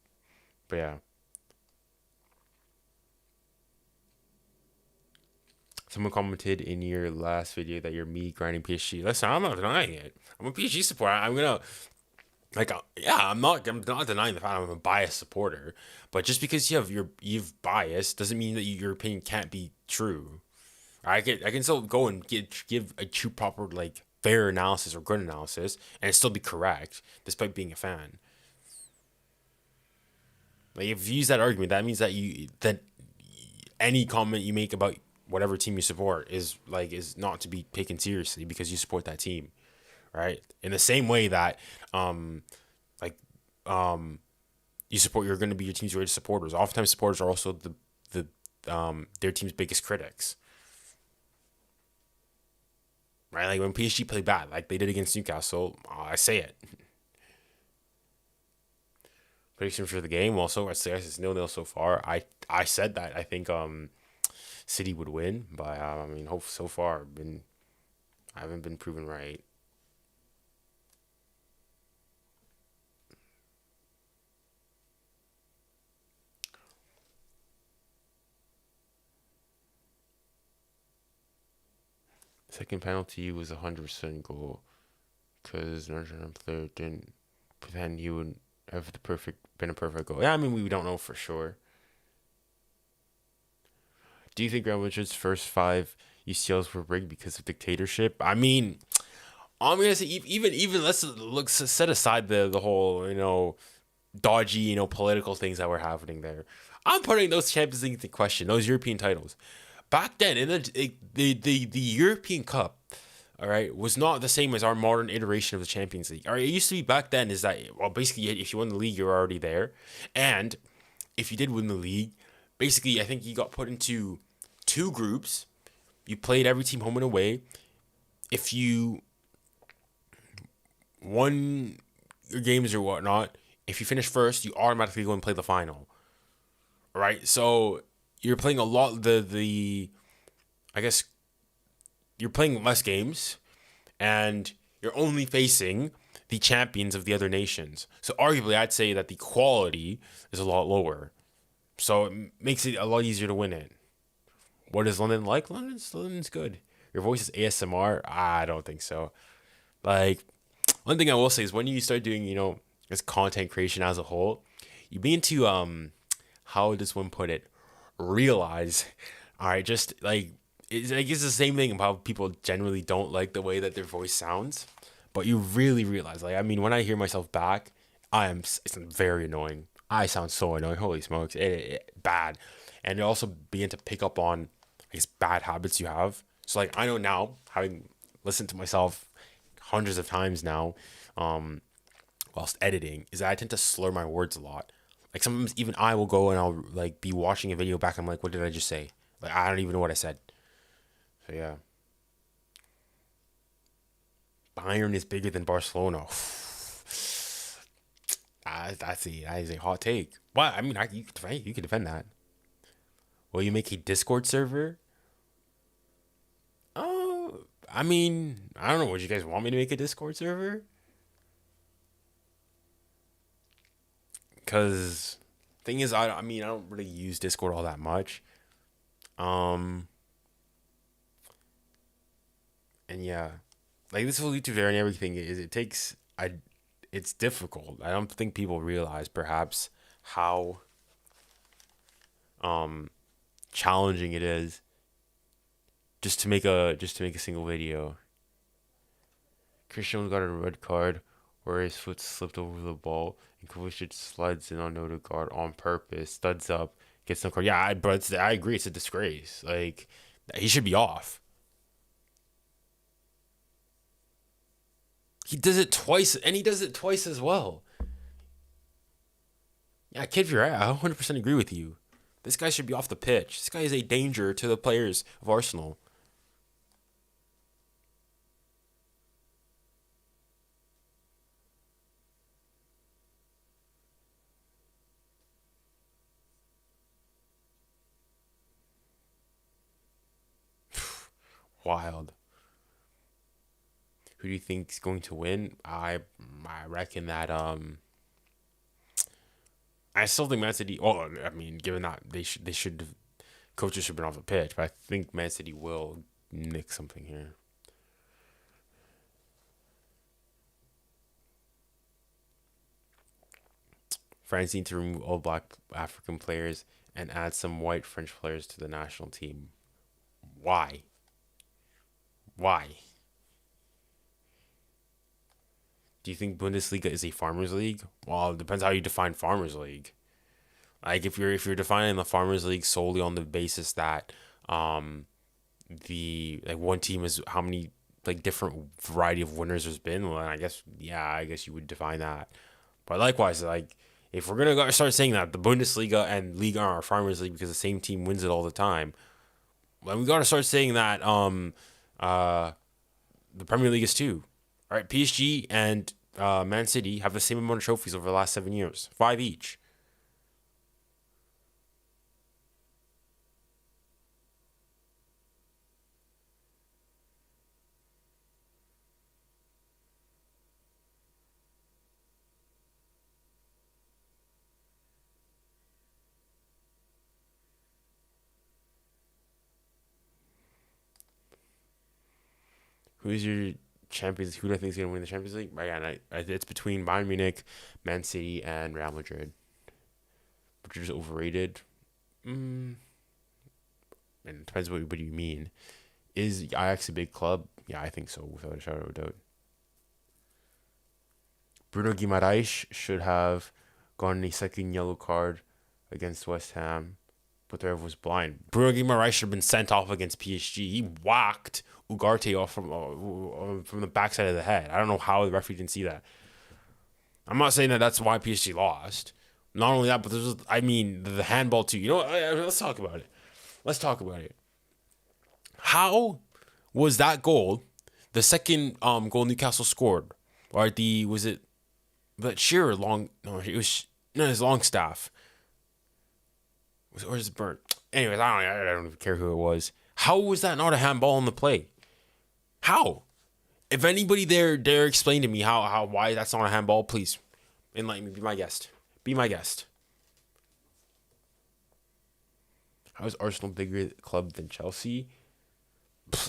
But yeah. Someone commented in your last video that you're me grinding PSG. Listen, I'm not denying it. I'm a PSG supporter. I'm gonna I'm not denying the fact I'm a biased supporter. But just because you've bias doesn't mean that your opinion can't be true. I can still go and give a true, proper, fair analysis or good analysis and it still be correct despite being a fan. If you use that argument, that means that any comment you make about whatever team you support is not to be taken seriously because you support that team, right? In the same way that like you support, you're going to be your team's greatest supporters. Oftentimes supporters are also the their team's biggest critics, right? Like when PSG played bad, like they did against Newcastle, I say it. Prediction for the game, also I say it's 0-0 so far. I said that I think City would win, but I mean, hope so far I haven't been proven right. Second penalty was 100% goal because the Argentine player didn't pretend he would have been a perfect goal. Yeah, I mean we don't know for sure. Do you think Real Madrid's first 5 UCLs were rigged because of dictatorship? I mean, I'm gonna say even let's look set aside the whole dodgy political things that were happening there. I'm putting those Champions League into question, those European titles. Back then, in the European Cup, all right, was not the same as our modern iteration of the Champions League. All right, it used to be back then is that, well, basically, if you won the league, you're already there. And if you did win the league, basically, I think you got put into 2 groups. You played every team home and away. If you won your games or whatnot, if you finish first, you automatically go and play the final. All right, so you're playing a lot. I guess you're playing less games, and you're only facing the champions of the other nations. So arguably, I'd say that the quality is a lot lower. So it makes it a lot easier to win it. What is London like? London's good. Your voice is ASMR? I don't think so. Like, one thing I will say is when you start doing, this content creation as a whole, you begin to, how does one put it? Realize, all right, just like, it's the same thing about people generally don't like the way that their voice sounds, but you really realize, like, I mean, when I hear myself back, it's very annoying. I sound so annoying. Holy smokes, bad. And you also begin to pick up on, I guess, bad habits you have. So, like, I know now, having listened to myself hundreds of times now, whilst editing, is that I tend to slur my words a lot. Like, sometimes even I will go and I'll, like, be watching a video back and I'm like, what did I just say? Like, I don't even know what I said. So, yeah. Bayern is bigger than Barcelona. That is a hot take. Well, I mean, you can defend that. Will you make a Discord server? Oh, I mean, I don't know. Would you guys want me to make a Discord server? Because thing is, I mean, I don't really use Discord all that much. And yeah, like this whole YouTube video and everything it's difficult. I don't think people realize perhaps how challenging it is just to make a single video. Cristiano got a red card where his foot slipped over the ball and Kovacic slides in on Odegaard on purpose, studs up, gets no card. Yeah, I agree, it's a disgrace. Like, he should be off. He does it twice, and he does it twice as well. Yeah, kid, you're right. I 100% agree with you. This guy should be off the pitch. This guy is a danger to the players of Arsenal. Wild. Who do you think is going to win? I reckon that I still think Man City. Well, I mean, given that they should have, coaches should have been off the pitch, but I think Man City will nick something here. France need to remove all black African players and add some white French players to the national team. Why? Why? Do you think Bundesliga is a farmers league? Well, it depends how you define farmers league. Like if you're defining the farmers league solely on the basis that the like one team is how many like different variety of winners there's been, well, I guess you would define that. But likewise, like if we're gonna start saying that the Bundesliga and Liga are Farmers League because the same team wins it all the time, then we gotta start saying that the Premier League is too. All right, PSG and Man City have the same amount of trophies over the last 7 years, 5 each. Who's your Champions? Who do I think is going to win the Champions League? Again, it's between Bayern Munich, Man City, and Real Madrid, which is overrated. And it depends what you mean. Is Ajax a big club? Yeah, I think so, without a shadow of a doubt. Bruno Guimaraes should have gotten a second yellow card against West Ham, but the ref was blind. Bruno Guimaraes should have been sent off against PSG. He whacked 𝘚𝗪𝗏𝗜𝗓 off from the backside of the head. I don't know how the referee didn't see that. I'm not saying that that's why PSG lost. Not only that, but the handball too. You know what? Let's talk about it. How was that goal the second goal Newcastle scored? Or was it Shearer long? No, it was Longstaff. Or is it Burnt? Anyways, I don't even care who it was. How was that not a handball in the play? How? If anybody there dare explain to me why that's not a handball, please enlighten me. Be my guest. How is Arsenal a bigger club than Chelsea?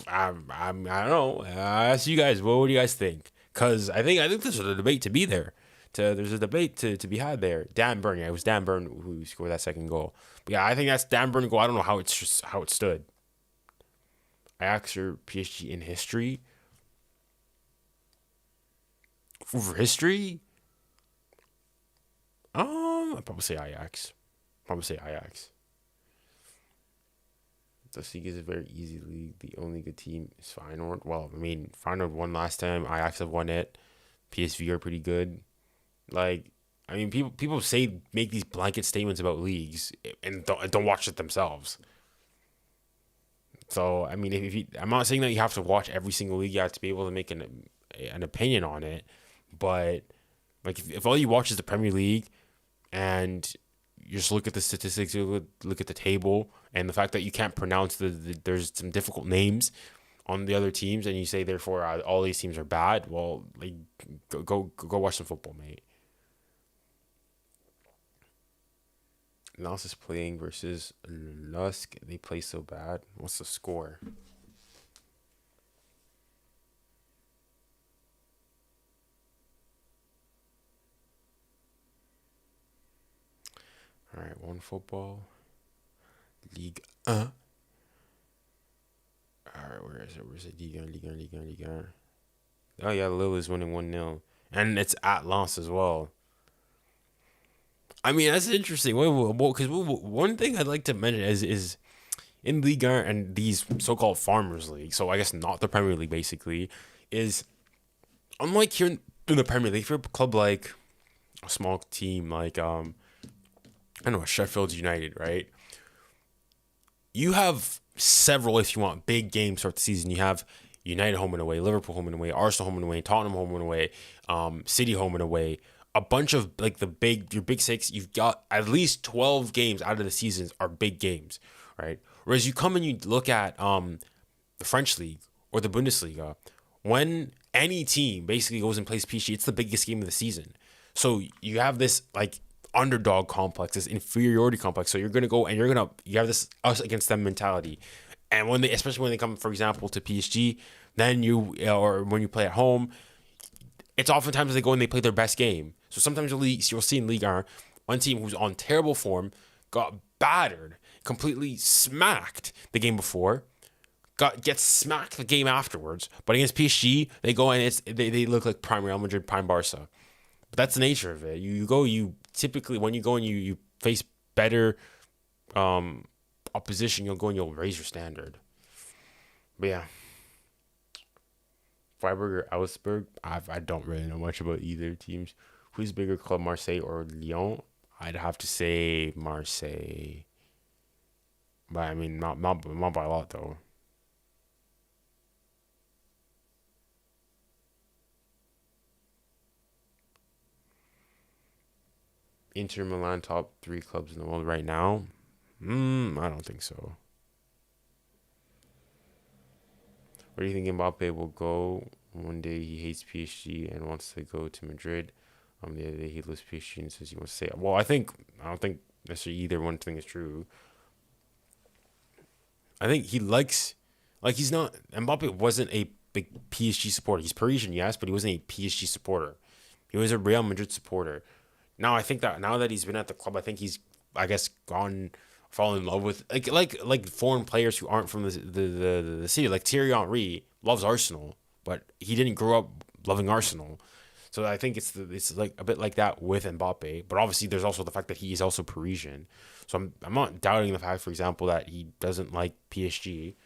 I don't know. I ask you guys. What do you guys think? Because I think there's a debate to be there. There's a debate to be had there. Dan Burn. Yeah, it was Dan Burn who scored that second goal. But yeah, I think that's Dan Burn goal. I don't know how it stood. Ajax or PSG in history? Over history? I'd probably say Ajax. This league is a very easy league. The only good team is Feyenoord. Well, Feyenoord won last time. Ajax have won it. PSV are pretty good. People make these blanket statements about leagues and don't watch it themselves. So, I'm not saying that you have to watch every single league. You have to be able to make an opinion on it. But, if all you watch is the Premier League and you just look at the statistics, you look at the table, and the fact that you can't pronounce there's some difficult names on the other teams, and you say, therefore, all these teams are bad, well, go watch some football, mate. Lens is playing versus Lusk. They play so bad. What's the score? All right, one football. Ligue 1. All right, where is it? Ligue 1. Oh, yeah, Lille is winning 1-0. And it's at Lens as well. That's interesting. Because one thing I'd like to mention is in Ligue 1 and these so-called Farmers League, so I guess not the Premier League, basically, is unlike here in the Premier League, if you're a club like a small team like, Sheffield United, right? You have several, if you want, big games throughout the season. You have United home and away, Liverpool home and away, Arsenal home and away, Tottenham home and away, City home and away. A bunch of your big six. You've got at least 12 games out of the seasons are big games, right? Whereas you come and you look at the French league or the Bundesliga, when any team basically goes and plays PSG, it's the biggest game of the season. So you have this underdog complex, this inferiority complex. So you're gonna go and you have this us against them mentality. And especially when they come, for example, to PSG, then or when you play at home, it's oftentimes they go and they play their best game. So sometimes you'll see in Ligue 1, one team who's on terrible form got battered, completely smacked the game before, gets smacked the game afterwards. But against PSG, they go and they look like prime Real Madrid, prime Barca. But that's the nature of it. Typically when you go and you face better opposition, you'll go and you'll raise your standard. But yeah. Freiburg or Augsburg. I don't really know much about either teams. Who's bigger, Club Marseille or Lyon? I'd have to say Marseille, but I mean not by a lot though. Inter Milan top three clubs in the world right now? I don't think so. Where do you think Mbappe will go? One day he hates PSG and wants to go to Madrid. The other day he loves PSG and says he wants to stay. Well, I don't think necessarily either one thing is true. I think he likes, like he's not. Mbappe wasn't a big PSG supporter. He's Parisian, yes, but he wasn't a PSG supporter. He was a Real Madrid supporter. Now I think that now that he's been at the club, I think he's, I guess, gone fallen in love with like foreign players who aren't from the city. Like Thierry Henry loves Arsenal, but he didn't grow up loving Arsenal. So I think it's like a bit like that with Mbappe. But obviously there's also the fact that he is also Parisian. So I'm not doubting the fact, for example, that he doesn't like PSG.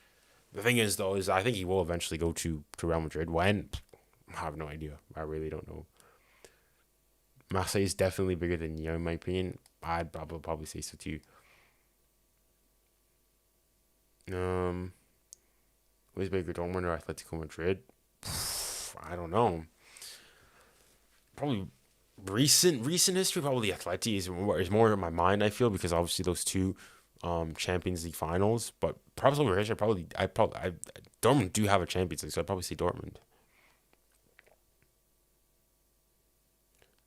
The thing is though, is I think he will eventually go to Real Madrid. When? I have no idea. I really don't know. Marseille is definitely bigger than Lyon, in my opinion. I'd probably say so too. Who's bigger, Dortmund or Atletico Madrid? I don't know. Probably recent history. Probably Atleti is more in my mind. I feel because obviously those two Champions League finals. But probably over history, Dortmund do have a Champions League, so I'd probably say Dortmund.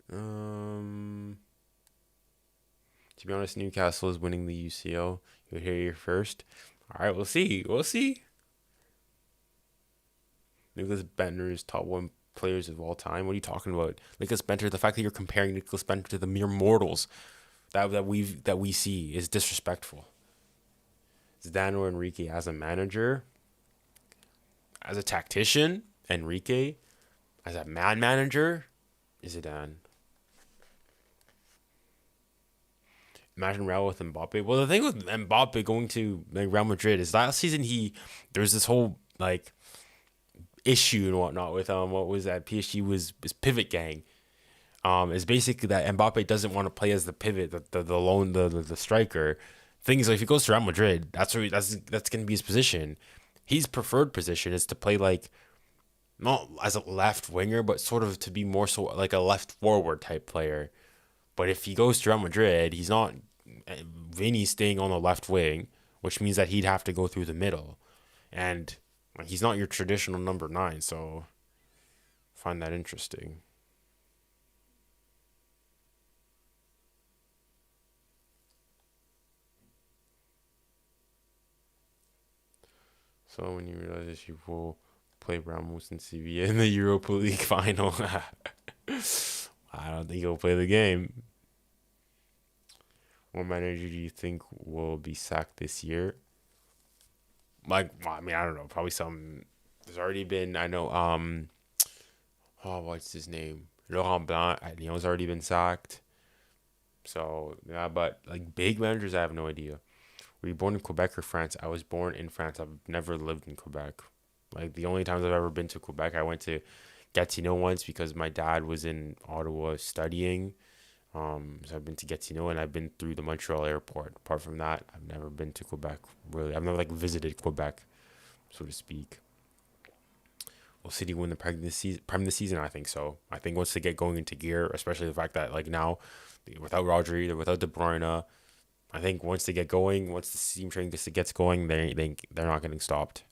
To be honest, Newcastle is winning the UCL. You'll hear here first. All right, we'll see. We'll see. Nicholas Bentner is top one players of all time. What are you talking about? Nicholas Bentner, the fact that you're comparing Nicholas Bentner to the mere mortals that we see is disrespectful. Zidane or Enrique as a manager, as a tactician, Enrique, as a manager, Zidane. Imagine Real with Mbappe. Well, the thing with Mbappe going to Real Madrid is last season there was this whole like issue and whatnot with what was that PSG was pivot gang. Is basically that Mbappe doesn't want to play as the pivot, the lone the striker. Thing is, like, if he goes to Real Madrid, that's gonna be his position. His preferred position is to play like not as a left winger, but sort of to be more so like a left forward type player. But if he goes to Real Madrid, he's not. Vinny's staying on the left wing, which means that he'd have to go through the middle, and like, he's not your traditional number 9. So, I find that interesting. So when you realize that you will play Ramos and Sevilla in the Europa League final, I don't think he'll play the game. What manager do you think will be sacked this year? Like, well, I mean, I don't know. Probably some. There's already been. I know. What's his name? Laurent Blanc at Lyon's already been sacked. So yeah, but like big managers, I have no idea. Were you born in Quebec or France? I was born in France. I've never lived in Quebec. Like the only times I've ever been to Quebec, I went to Gatineau once because my dad was in Ottawa studying. So I've been to Gatineau and I've been through the Montreal airport. Apart from that, I've never been to Quebec. Really, I've never like visited Quebec, so to speak. Will City win the Prem this season? I think so. I think once they get going into gear, especially the fact that like now, without Rodri, without De Bruyne, I think once they get going, once the team training just gets going, they're not getting stopped.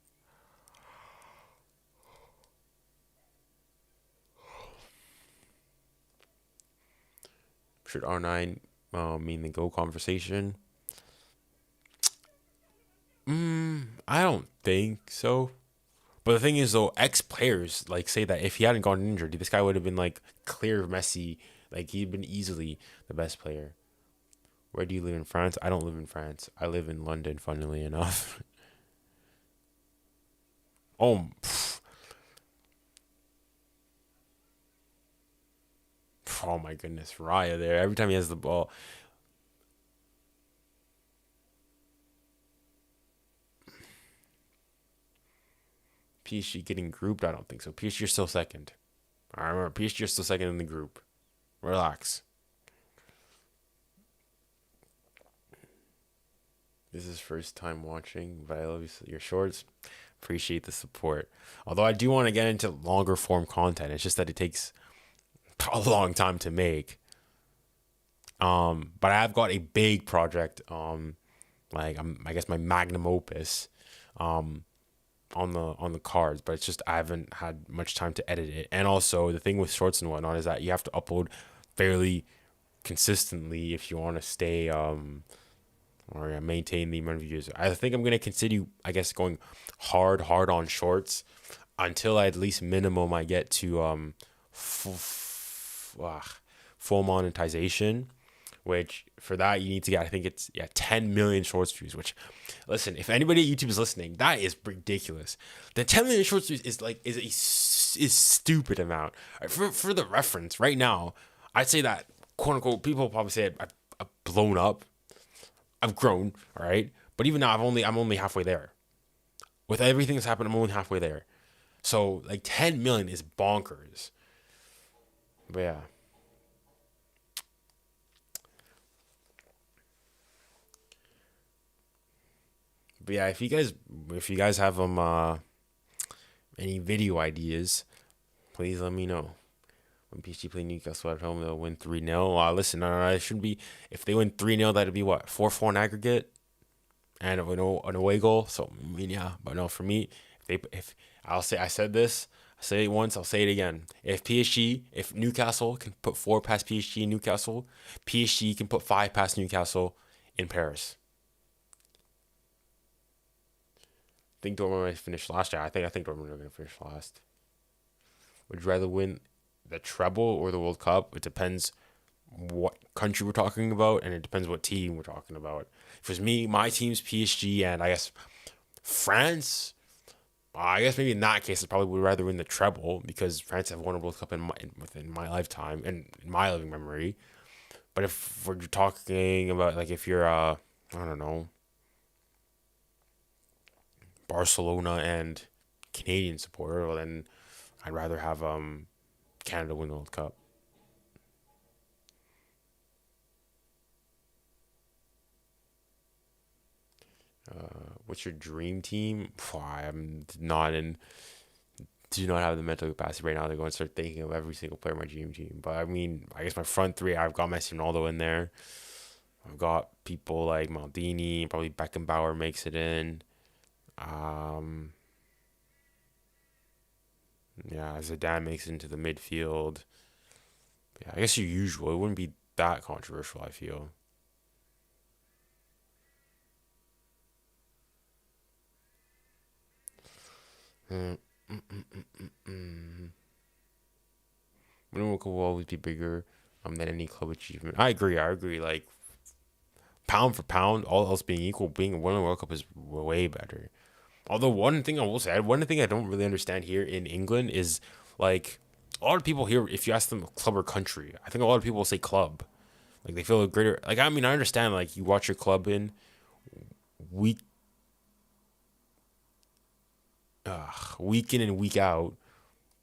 Should R9 mean the go conversation? I don't think so. But the thing is, though, ex players like say that if he hadn't gotten injured, this guy would have been like clear of Messi. Like he'd been easily the best player. Where do you live in France? I don't live in France. I live in London, funnily enough. Oh, oh my goodness, Raya there. Every time he has the ball, PSG getting grouped? I don't think so. PSG are still second. I remember PSG are still second in the group. Relax. This is first time watching, but I love your shorts. Appreciate the support. Although I do want to get into longer form content. It's just that it takes a long time to make. But I've got a big project. I guess my magnum opus. On the cards, but it's just I haven't had much time to edit it. And also the thing with shorts and whatnot is that you have to upload fairly consistently if you want to stay or maintain the amount of views. I think I'm gonna continue, I guess, going hard on shorts until I at least minimum I get to full monetization. Which for that you need to get, I think it's 10 million shorts views. Which, listen, if anybody at YouTube is listening, that is ridiculous. The 10 million shorts views is a stupid amount. For the reference, right now, I'd say that quote unquote people probably say I've blown up, I've grown, all right. But even now, I'm only halfway there. With everything that's happened, I'm only halfway there. So like 10 million is bonkers. But yeah. But yeah, if you guys have any video ideas, please let me know. When PSG play Newcastle at home, they'll win 3-0. Listen, it shouldn't be. If they win 3-0, that'd be what, 4-4 in aggregate, and an away goal. So I mean, yeah, but no, for me, if I said this, I say it once, I'll say it again. If Newcastle can put 4 past PSG in Newcastle, PSG can put 5 past Newcastle in Paris. I think Dortmund might finish last year. I think Dortmund are going to finish last. Would you rather win the treble or the World Cup? It depends what country we're talking about, and it depends what team we're talking about. If it was me, my team's PSG, and I guess France. I guess maybe in that case, I probably would rather win the treble because France have won a World Cup within my lifetime and in my living memory. But if we're talking about like if you're I don't know, Barcelona and Canadian supporter, well then I'd rather have Canada win the World Cup. What's your dream team? I'm not in. Do not have the mental capacity right now to go and start thinking of every single player in my dream team. But I mean, I guess my front three, I've got Messi and Ronaldo in there. I've got people like Maldini, probably Beckenbauer makes it in. Yeah, Zidane makes it into the midfield. Yeah, I guess your usual. It wouldn't be that controversial, I feel. Winning World Cup will always be bigger than any club achievement. I agree. Like, pound for pound, all else being equal, being a winning World Cup is way better. Although one thing I will say, one thing I don't really understand here in England is like a lot of people here, if you ask them club or country, I think a lot of people will say club. Like they feel a greater. Like I mean, I understand. Like you watch your club in week in and week out,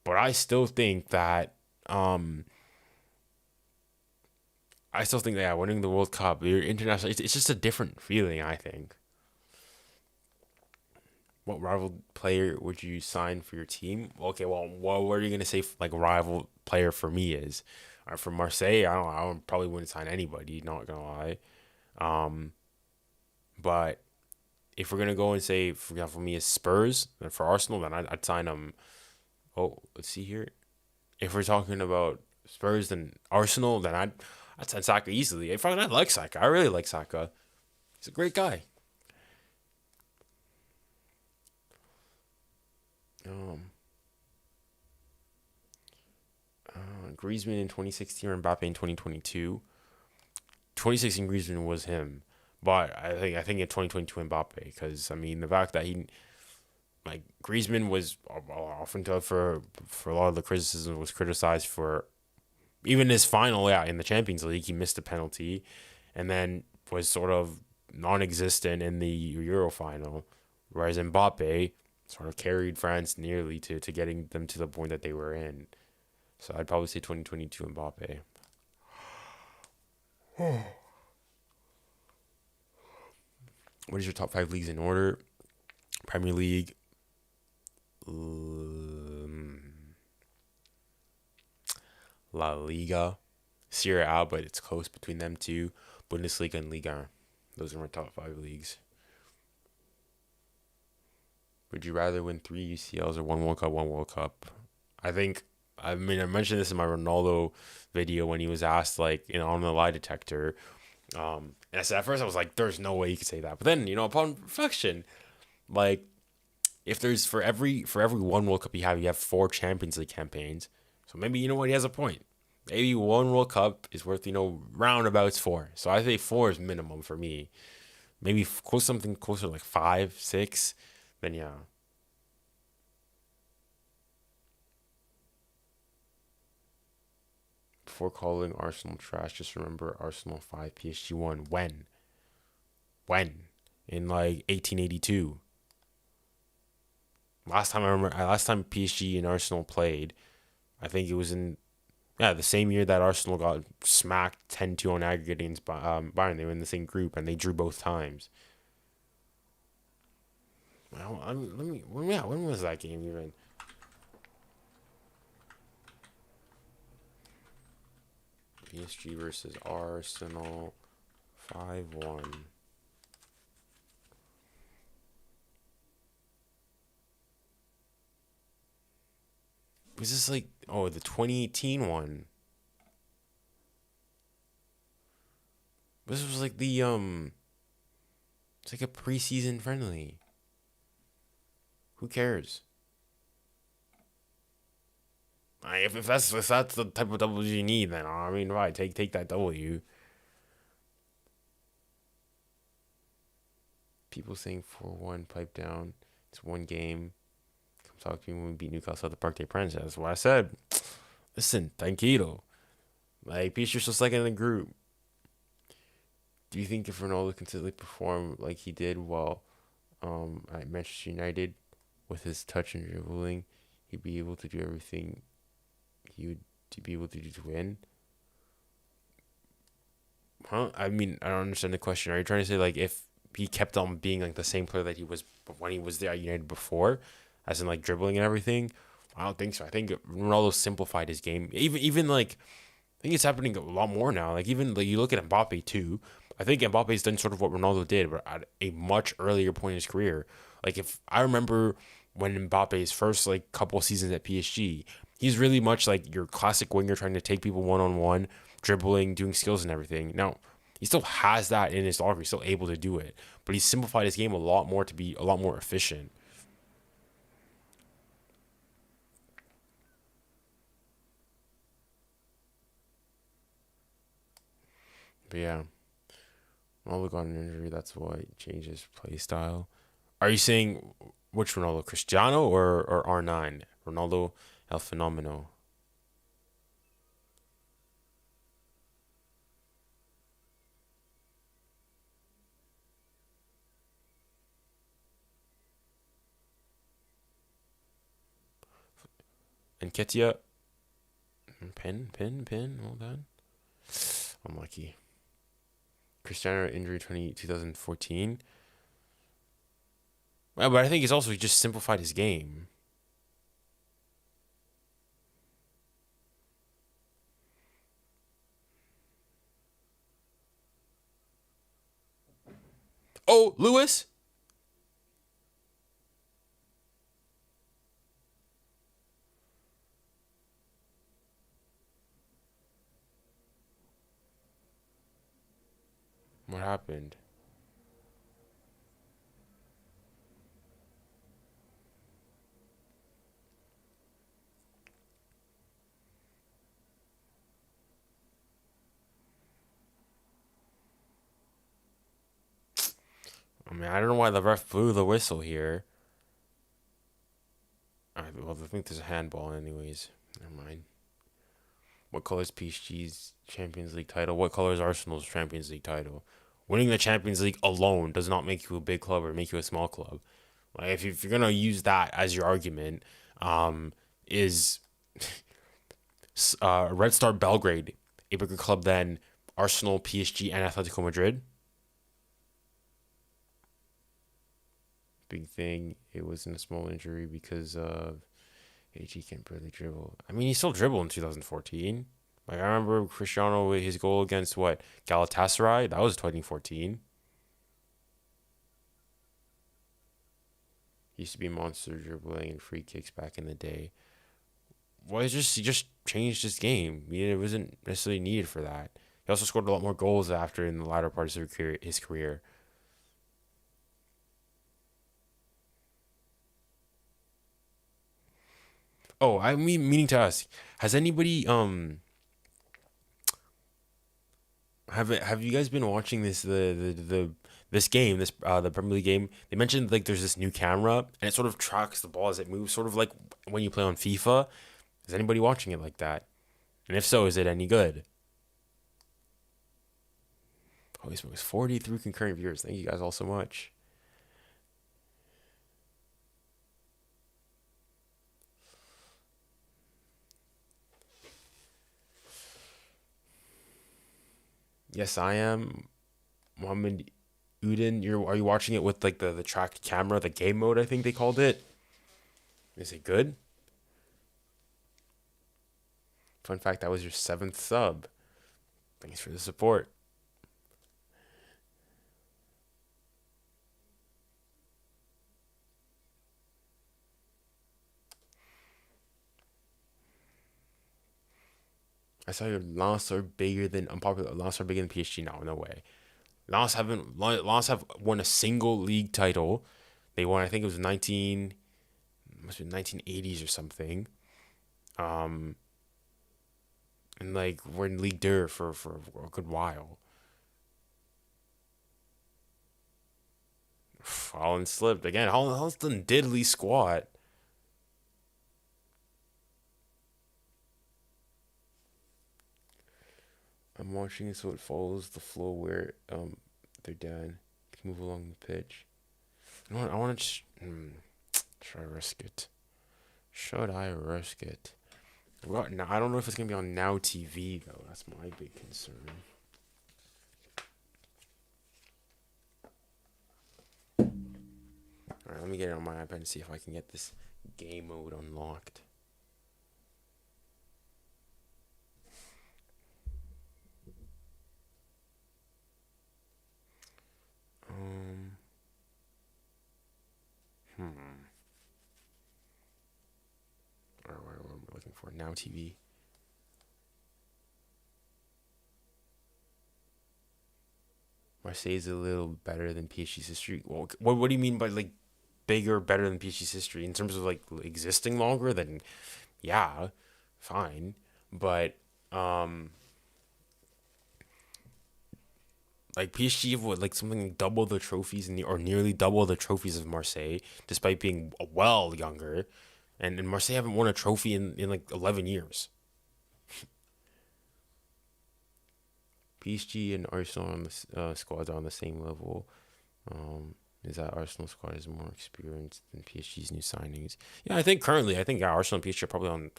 but I still think that winning the World Cup, you're international. It's just a different feeling. I think. What rival player would you sign for your team? Okay, well, what are you gonna say? Like a rival player for me is, for Marseille, I probably wouldn't sign anybody. Not gonna lie, but if we're gonna go and say, for example, me is Spurs, and for Arsenal, then I'd sign them. Oh, let's see here. If we're talking about Spurs and Arsenal, then I'd sign Saka easily. I like Saka. I really like Saka. He's a great guy. Griezmann in 2016 or Mbappe in 2022. 2016 Griezmann was him, but I think in 2022 Mbappe, because I mean the fact that Griezmann was often for a lot of the criticism was criticized for even his final in the Champions League. He missed a penalty, and then was sort of non-existent in the Euro final, whereas Mbappe sort of carried France nearly to getting them to the point that they were in. So I'd probably say 2022 Mbappe. What is your top 5 leagues in order? Premier League, La Liga, Serie A, but it's close between them two. Bundesliga and Liga. Those are my top 5 leagues. Would you rather win 3 UCLs or 1 World Cup, 1 World Cup? I mentioned this in my Ronaldo video when he was asked, like, on the lie detector. And I said, at first I was like, there's no way you could say that. But then, upon reflection, like, if there's for every 1 World Cup you have 4 Champions League campaigns. So maybe, he has a point. Maybe 1 World Cup is worth, roundabouts 4. So I think 4 is minimum for me. Maybe something closer to like 5, 6. Then yeah. Before calling Arsenal trash, just remember Arsenal 5, PSG 1. When? In like 1882. Last time PSG and Arsenal played, I think it was in the same year that Arsenal got smacked 10-2 on aggregate against Bayern. They were in the same group and they drew both times. When was that game even? PSG versus Arsenal 5-1. Was this like the 2018 one? This was like the it's like a preseason friendly. Who cares? If that's the type of W you need, then right, take that W. People saying 4-1, pipe down. It's 1 game. Come talk to me when we beat Newcastle at the Parc des Princes. That's what I said. Listen, tranquilo. Like, Peacher's still second in the group. Do you think if Ronaldo consistently performed like he did while at Manchester United with his touch and dribbling, he'd be able to do everything he would to be able to do to win? Huh? I don't understand the question. Are you trying to say like if he kept on being like the same player that he was when he was there at United before, as in like dribbling and everything? I don't think so. I think Ronaldo simplified his game. Even like I think it's happening a lot more now. Like even like you look at Mbappe too. I think Mbappe's done sort of what Ronaldo did, but at a much earlier point in his career. Like if I remember when Mbappe's first like couple seasons at PSG, he's really much like your classic winger trying to take people 1-on-1, dribbling, doing skills and everything. Now, he still has that in his locker. He's still able to do it, but he's simplified his game a lot more to be a lot more efficient. But yeah, Ronaldo got an injury. That's why he changed his play style. Are you saying which Ronaldo, Cristiano or R9? Ronaldo El Fenomeno. And Ketia. Pin. Hold on. Unlucky. Cristiano injury 2014. Well, but I think he just simplified his game. Oh, Lewis. What happened? I don't know why the ref blew the whistle here. I think there's a handball anyways. Never mind. What color is PSG's Champions League title? What color is Arsenal's Champions League title? Winning the Champions League alone does not make you a big club or make you a small club. Like if you're gonna use that as your argument, is Red Star Belgrade a bigger club than Arsenal, PSG, and Atletico Madrid? Big thing. It wasn't a small injury because of AG can't barely dribble. I mean, he still dribbled in 2014. Like I remember Cristiano with his goal against what Galatasaray. That was 2014. He used to be monster dribbling and free kicks back in the day. Well, he just changed his game. It wasn't necessarily needed for that. He also scored a lot more goals after in the latter parts of his career. Oh, I mean, meaning to ask, has anybody have you guys been watching this game, the Premier League game? They mentioned like there's this new camera and it sort of tracks the ball as it moves, sort of like when you play on FIFA. Is anybody watching it like that? And if so, is it any good? Holy smokes, 43 concurrent viewers. Thank you guys all so much. Yes, I am. Mohammed Udin, are you watching it with like the tracked camera, the game mode? I think they called it. Is it good? Fun fact: that was your seventh sub. Thanks for the support. I saw your Lens are bigger than unpopular. Lens are bigger than PSG. No, no way. Lens have won a single league title. They won, I think it was 19, must be 1980s or something. Um, and like we're in League Deux for a good while. Holland slipped again. Holland's done diddly squat. I'm watching it so it follows the flow where they're done. Can move along the pitch. I want to should I risk it? Should I risk it? Well, now I don't know if it's gonna be on Now TV though. That's my big concern. All right, let me get it on my iPad and see if I can get this game mode unlocked. Um, hmm. All right, what am I looking for? Now TV. Marseille's a little better than PSG's history. Well, what do you mean by like bigger, better than PSG's history in terms of like existing longer? Then yeah, fine. But um, like PSG have what like something like double the trophies or nearly double the trophies of Marseille, despite being well younger, and Marseille haven't won a trophy in like 11 years. PSG and Arsenal on the squads are on the same level. Is that Arsenal squad is more experienced than PSG's new signings? Yeah, I think currently, yeah, Arsenal and PSG are probably on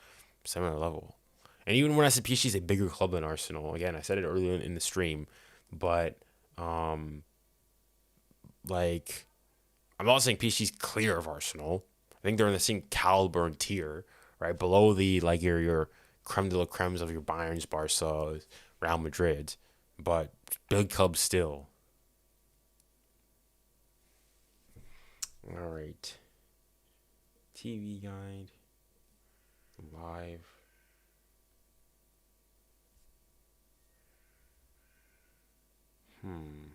similar level. And even when I said PSG is a bigger club than Arsenal, again, I said it earlier in the stream, but um, like I'm not saying PSG's clear of Arsenal. I think they're in the same caliber and tier, right below the like your creme de la cremes of your Bayern's, Barca, Real Madrid, but big club still. All right, TV guide live. Hmm.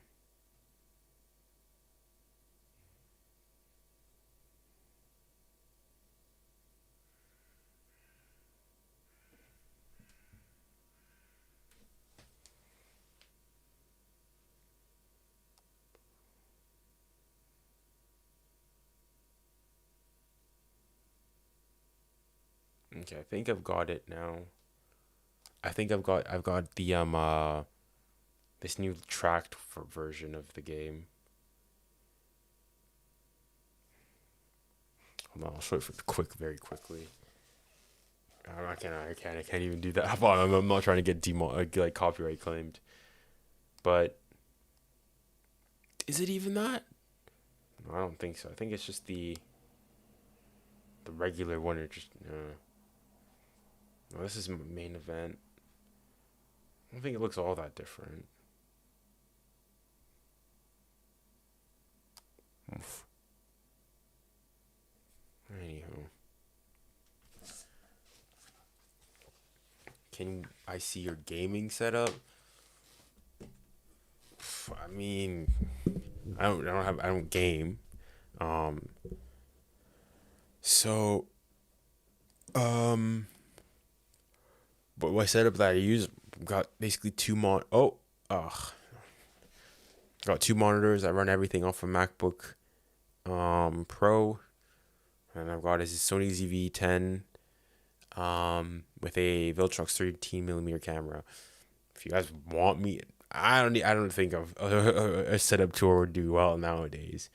Okay, I think I've got it now. I think I've got the this new tracked version of the game. Hold on, I'll show it very quickly. I can't even do that. I'm not trying to get like copyright claimed. But is it even that? No, I don't think so. I think it's just the regular one. Or just no, this is main event. I don't think it looks all that different. Oof. Anywho, can I see your gaming setup? I mean, I don't game. So, but my setup that I use got basically got two monitors. I run everything off a MacBook Pro, and I've got a Sony ZV-10 with a Viltrox 13mm camera. If you guys want me, I don't think a setup tour would do well nowadays,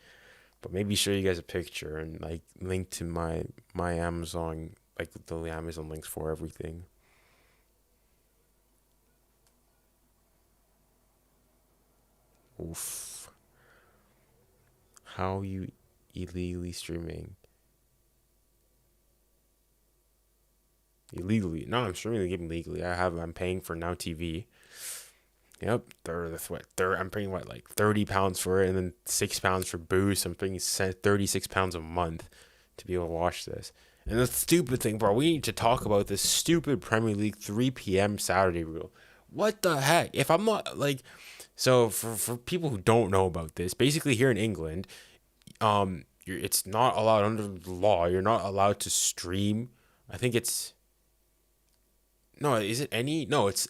but maybe show you guys a picture and like link to my Amazon, like the Amazon links for everything. Oof. How you illegally streaming? Illegally? No, I'm streaming the game legally. I'm paying for Now TV. Yep, I'm paying like £30 for it, and then £6 for boost. I'm paying £36 a month to be able to watch this. And the stupid thing, bro, we need to talk about this stupid Premier League 3 p.m. Saturday rule. What the heck? If I'm not like, so for people who don't know about this, basically here in England, it's not allowed under the law. You're not allowed to stream. I think it's no. Is it any? No, it's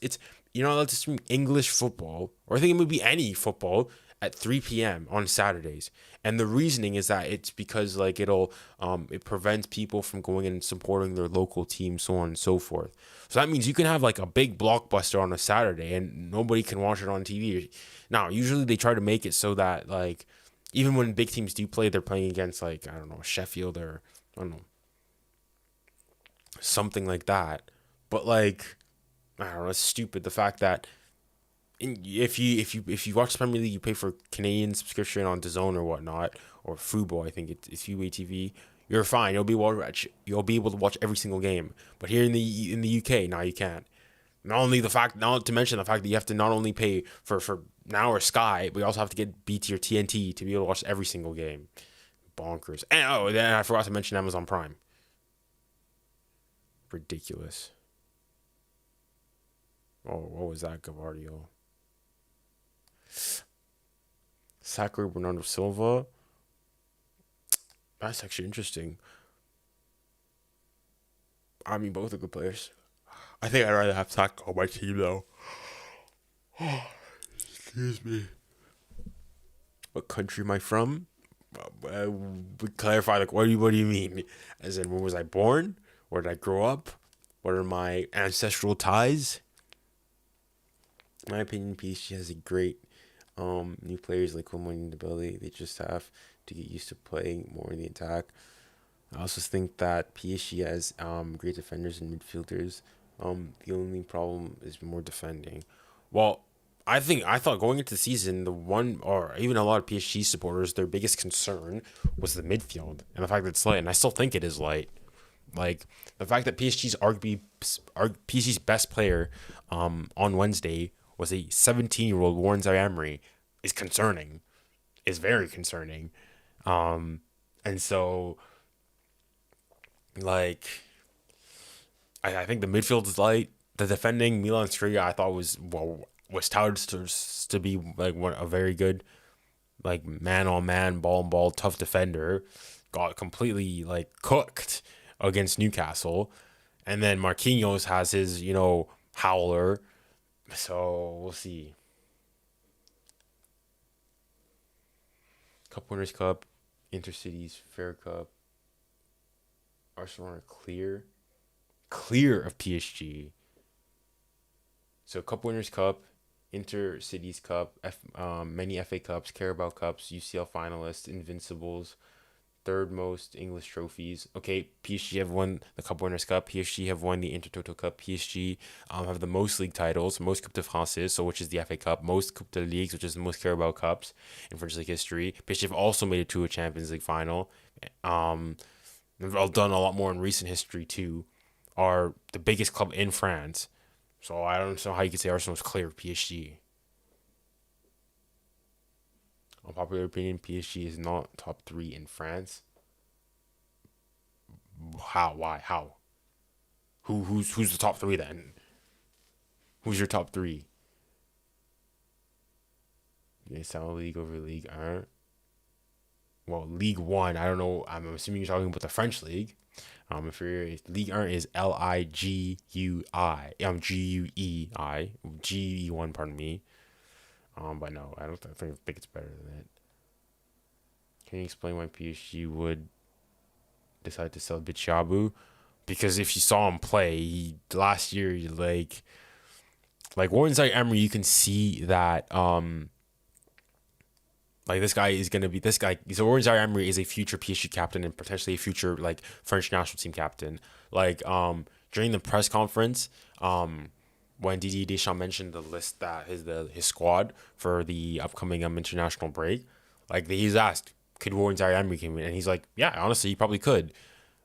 you're not allowed to stream English football, or I think it would be any football at 3 p.m. on Saturdays. And the reasoning is that it's because like it prevents people from going in and supporting their local team, so on and so forth. So that means you can have like a big blockbuster on a Saturday and nobody can watch it on TV. Now, usually they try to make it so that like even when big teams do play, they're playing against like, I don't know, Sheffield or I don't know, something like that. But like, I don't know, it's stupid. The fact that if you watch the Premier League, you pay for Canadian subscription on DAZN or whatnot, or Fubo, I think it's UA TV. You're fine. You'll be able to watch every single game. But here in the UK, now you can't. Not to mention the fact that you have to not only pay for Now or Sky, but you also have to get BT or TNT to be able to watch every single game. Bonkers. And then I forgot to mention Amazon Prime. Ridiculous. Oh, what was that, Gavardio? Sacco Bernardo Silva. That's actually interesting. I mean, both are good players. I think I'd rather have Sacco on my team, though. Excuse me. What country am I from? We clarify, like, what do you mean? As in, when was I born? Where did I grow up? What are my ancestral ties? In my opinion, PSG has a great new players like Quimoney ability. They just have to get used to playing more in the attack. I also think that PSG has great defenders and midfielders. The only problem is more defending. Well, I thought going into the season, or even a lot of PSG supporters, their biggest concern was the midfield and the fact that it's light, and I still think it is light. Like the fact that PSG's best player on Wednesday was a 17-year-old Warren Zaire is concerning. Is very concerning. And so like I think the midfield is light. The defending, Milan Skriniar, I thought was touted to be like a very good like man-on-man, ball-on-ball, tough defender. Got completely like cooked against Newcastle. And then Marquinhos has his, howler. So we'll see. Cup Winners' Cup, Intercities, Fair Cup. Arsenal are clear of PSG. So Cup Winners' Cup, Intercities Cup, many FA Cups, Carabao Cups, UCL finalists, Invincibles, third most English trophies. Okay, PSG have won the Cup Winners' Cup. PSG have won the Intertoto Cup. PSG have the most league titles, most Coupe de France, so which is the FA Cup, most Coupe de Ligue, which is the most Carabao Cups in French league history. PSG have also made it to a Champions League final. They've all done a lot more in recent history too. Are the biggest club in France. So I don't know how you could say Arsenal is clear of PSG. Unpopular opinion, PSG is not top three in France. How? Why? How? Who's the top three then? Who's your top three? They sound League over League 1. Well, League 1, I don't know. I'm assuming you're talking about the French league. If you're League 1 is Guei, GUEI, pardon me. But no, I don't think it's better than it. Can you explain why PSG would decide to sell 𝘚𝗪𝘅𝗧𝘏? Because if you saw him play last year, like 𝘠𝗪𝘅𝘬𝘓, you can see that like this guy is gonna be this guy. So 𝘠𝗪𝘅𝘬𝘓 is a future PSG captain and potentially a future like French national team captain. Like during the press conference, when Didier Deschamps mentioned the list that his squad for the upcoming international break, like he's asked, could 𝘠𝗪𝘅𝘬𝘓 come in? And he's like, yeah, honestly, he probably could.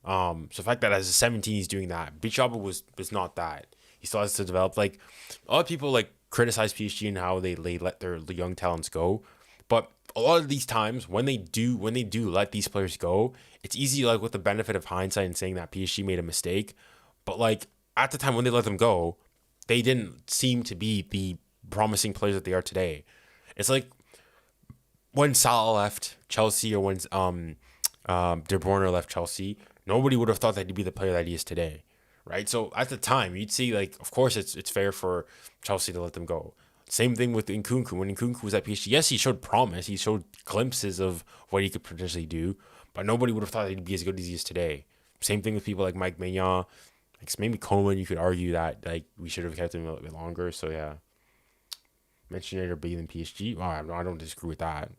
So the fact that as a 17 he's doing that, 𝘚𝗪𝘅𝗬𝘓 was not that. He still has to develop. Like a lot of people like criticize PSG and how they let their young talents go, but a lot of these times when they do let these players go, it's easy like with the benefit of hindsight and saying that PSG made a mistake, but like at the time when they let them go, they didn't seem to be the promising players that they are today. It's like when Salah left Chelsea or when De Bruyne left Chelsea, nobody would have thought that he'd be the player that he is today, right? So at the time, you'd see like, of course, it's fair for Chelsea to let them go. Same thing with Nkunku. When Nkunku was at PSG, yes, he showed promise. He showed glimpses of what he could potentially do, but nobody would have thought he'd be as good as he is today. Same thing with people like Mike Maignan. Like maybe Coleman, you could argue that like we should have kept him a little bit longer. So yeah, Manchester United are bigger than PSG. Well, I don't disagree with that.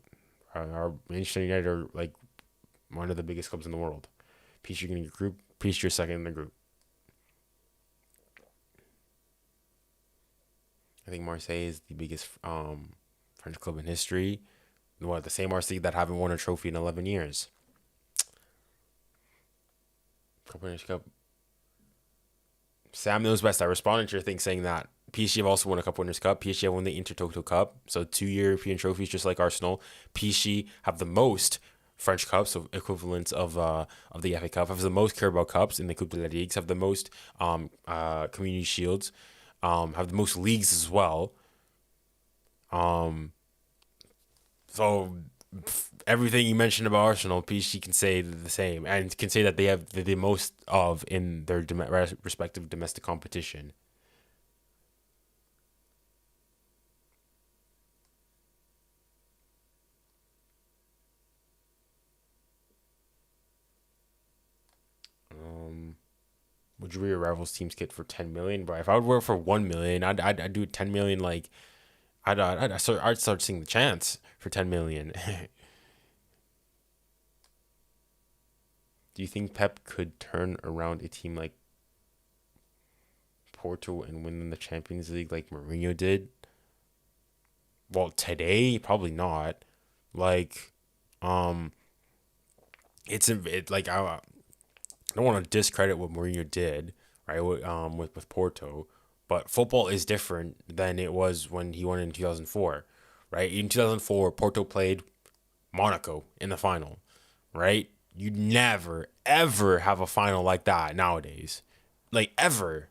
Our Manchester United are like one of the biggest clubs in the world. PSG in your group. PSG are second in the group. I think Marseille is the biggest French club in history. The same Marseille that haven't won a trophy in 11 years. Cup. Sam knows best. I responded to your thing saying that PSG have also won a Cup Winners' Cup. PSG have won the Intertoto Cup. So 2 European trophies just like Arsenal. PSG have the most French Cups, so equivalents of the FA Cup. Have the most Carabao Cups in the Coupe de la Ligue. Have the most Community Shields. Have the most leagues as well. So everything you mentioned about Arsenal, PSG can say the same and can say that they have the most of in their respective domestic competition. Would you wear your rivals team's kit for 10 million? But if I would wear it for 1 million, I'd do 10 million. Like I'd start seeing the chance for 10 million. Do you think Pep could turn around a team like Porto and win the Champions League like Mourinho did? Well, today probably not. Like, it like I don't want to discredit what Mourinho did, right? With Porto, but football is different than it was when he won in 2004, right? In 2004, Porto played Monaco in the final, right? You'd never ever have a final like that nowadays, like ever,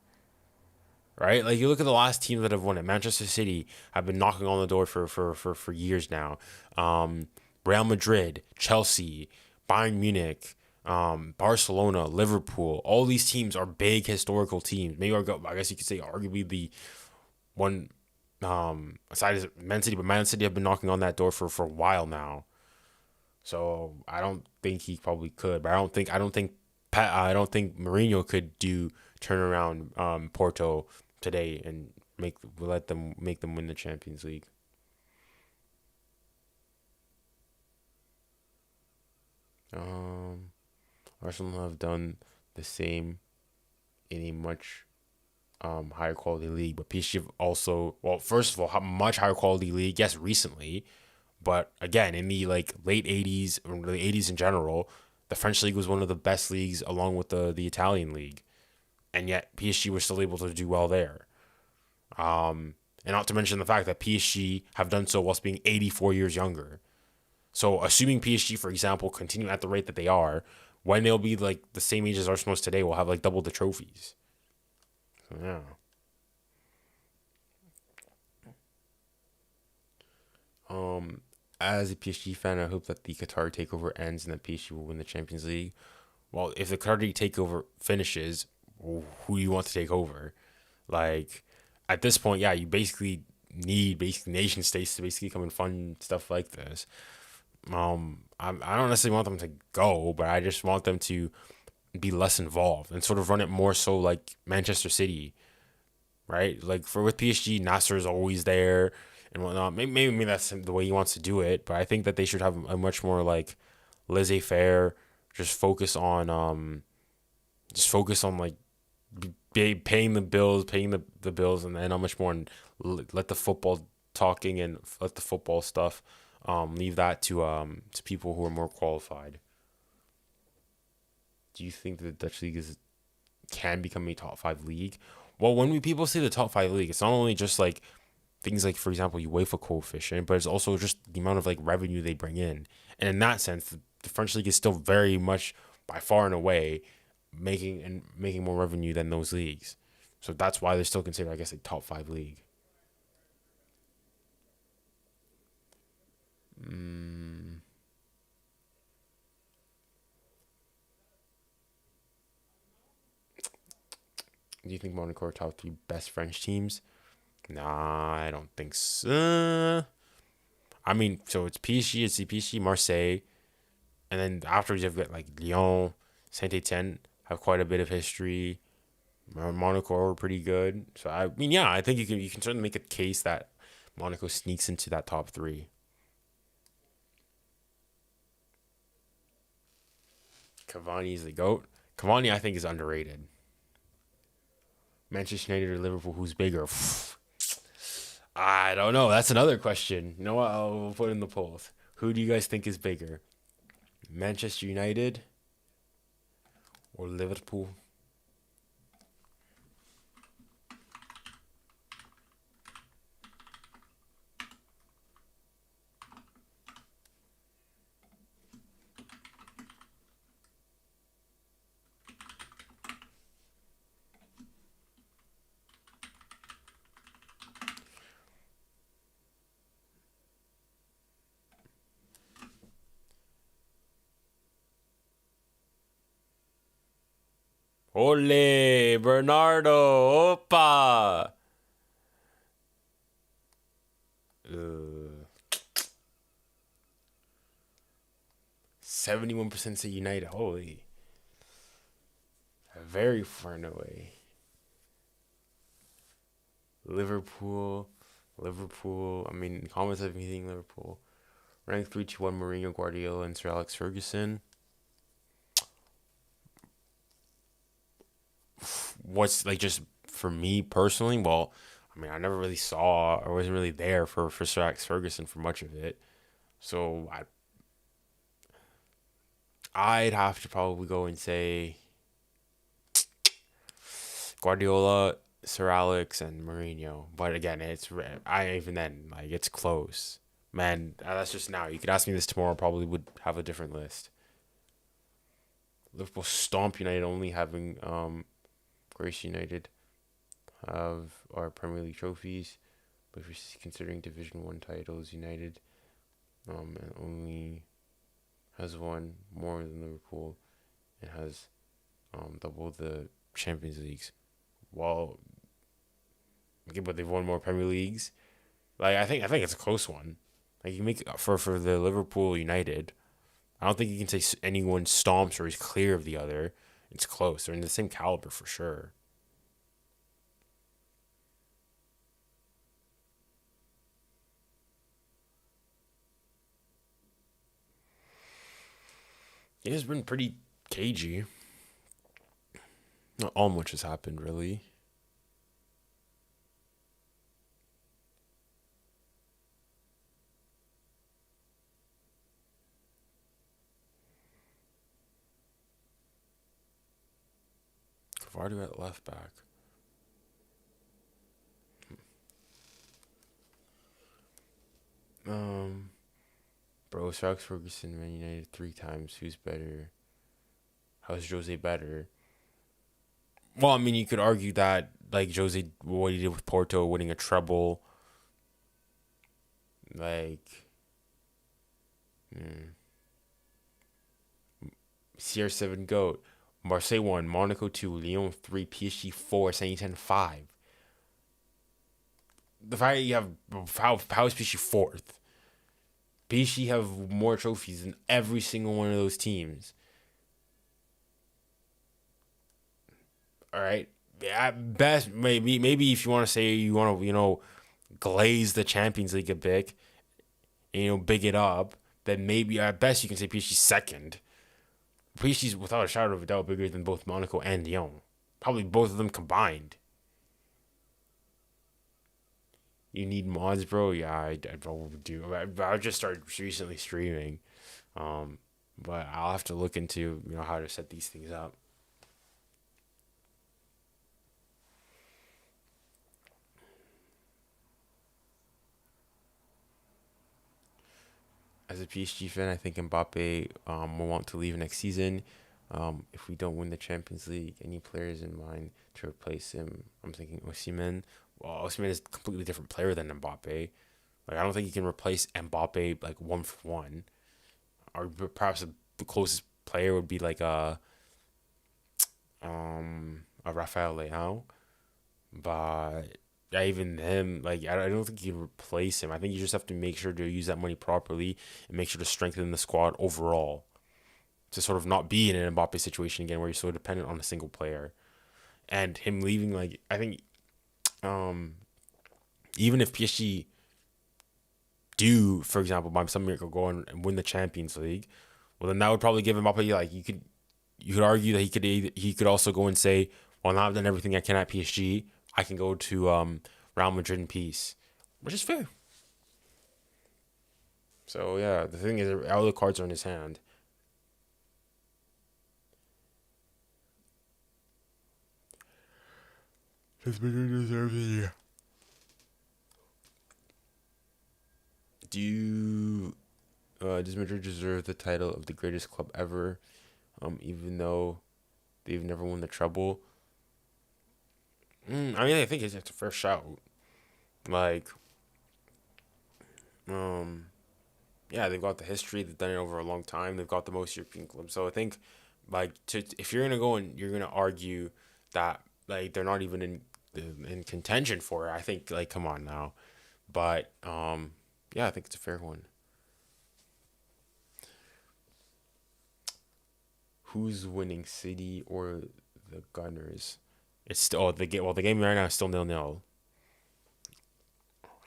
right? Like you look at the last teams that have won it. Manchester City have been knocking on the door for years now. Real Madrid, Chelsea, Bayern Munich, Barcelona, Liverpool. All these teams are big historical teams. Maybe I guess you could say arguably the one aside is Man City, but Man City have been knocking on that door for a while now. So I don't think he probably could, but I don't think Mourinho could turn around Porto today and make them win the Champions League. Um, Arsenal have done the same in a much higher quality league, but PSG have also, well, first of all, much higher quality league. Yes, recently, but again, in the like late '80s or the '80s in general, the French league was one of the best leagues, along with the Italian league, and yet PSG was still able to do well there. And not to mention the fact that PSG have done so whilst being 84 years younger. So assuming PSG, for example, continue at the rate that they are, when they'll be like the same age as Arsenal is today, we'll have like double the trophies. So yeah. Um, as a PSG fan, I hope that the Qatar takeover ends and that PSG will win the Champions League. Well, if the Qatar takeover finishes, who do you want to take over? Like, at this point, yeah, you basically need nation states to basically come and fund stuff like this. I don't necessarily want them to go, but I just want them to be less involved and sort of run it more so like Manchester City, right? Like for with PSG, Nasser is always there and whatnot. Maybe that's the way he wants to do it, but I think that they should have a much more like laissez-faire, just focus on like paying the bills, paying the bills, and then how much more and let the football talking and let the football stuff leave that to people who are more qualified. Do you think that the Dutch league can become a top five league? Well, when people say the top five league, it's not only just like things like, for example, UEFA coefficient, but it's also just the amount of like revenue they bring in. And in that sense, the French league is still very much by far and away making more revenue than those leagues. So that's why they're still considered, I guess, a top five league. Mm, do you think Monaco are top three best French teams? Nah, I don't think so. I mean, so it's PSG, it's PSG, Marseille, and then afterwards you've got like Lyon, Saint Etienne have quite a bit of history. Monaco are pretty good. So I mean, yeah, I think you can certainly make a case that Monaco sneaks into that top three. Cavani is the goat. Cavani, I think, is underrated. Manchester United or Liverpool, who's bigger? I don't know. That's another question. You know what? I'll put in the polls. Who do you guys think is bigger? Manchester United or Liverpool? Ole, Bernardo, Opa. 71% say United. Holy, very far and away. Liverpool, Liverpool. I mean, comments have me thinking Liverpool. Ranked 3-1 Mourinho, Guardiola, and Sir Alex Ferguson. What's like just for me personally? Well, I mean, I never really saw or wasn't really there for Sir Alex Ferguson for much of it. So I'd have to probably go and say Guardiola, Sir Alex, and Mourinho. But again, I even then like it's close. Man, that's just now. You could ask me this tomorrow, I probably would have a different list. Liverpool stomp United, only having Grace United have our Premier League trophies, but if you're considering Division One titles, United and only has won more than Liverpool and has double the Champions Leagues. Well, okay, but they've won more Premier Leagues. Like I think it's a close one. Like you make for the Liverpool United. I don't think you can say anyone stomps or is clear of the other. It's close. They're in the same caliber for sure. It has been pretty cagey. Not all much has happened, really. Vardy at left back. Bro, Alex Ferguson, Man United 3 times. Who's better? How's Jose better? Well, I mean, you could argue that, like, Jose, what he did with Porto, winning a treble, like, CR7 GOAT. Marseille 1, Monaco 2, Lyon 3, PSG 4, Saint Etienne 5. The fact that you have, how is PSG 4th? PSG have more trophies than every single one of those teams. All right. At best, maybe if you want to say you want to, glaze the Champions League a bit, and, big it up, then maybe at best you can say PSG's second. PSG's without a shadow of a doubt bigger than both Monaco and Lyon. Probably both of them combined. You need mods, bro? Yeah, I probably do. I just started recently streaming. But I'll have to look into, how to set these things up. As a PSG fan, I think Mbappe will want to leave next season. If we don't win the Champions League, any players in mind to replace him? I'm thinking Osimhen. Well, Osimhen is a completely different player than Mbappe. Like, I don't think you can replace Mbappe like 1 for 1. Or perhaps the closest player would be like a Rafael Leão. But yeah, even him, like, I don't think you can replace him. I think you just have to make sure to use that money properly and make sure to strengthen the squad overall to sort of not be in an Mbappe situation again where you're so dependent on a single player. And him leaving, like, I think even if PSG do, for example, by some miracle go and win the Champions League, well, then that would probably give Mbappe, like, you could argue that he could also go and say, well, now I've done everything I can at PSG, I can go to Real Madrid in peace, which is fair. So yeah, the thing is, all the cards are in his hand. Does Madrid deserve it? Does Madrid deserve the title of the greatest club ever? Even though they've never won the treble. I think it's a fair shout. Like, yeah, they've got the history. They've done it over a long time. They've got the most European clubs. So I think, like, if you're gonna go and you're gonna argue that, like, they're not even in contention for it, I think, like, come on now. But yeah, I think it's a fair one. Who's winning, City or the Gunners? It's still the game. Well, the game right now is still 0-0.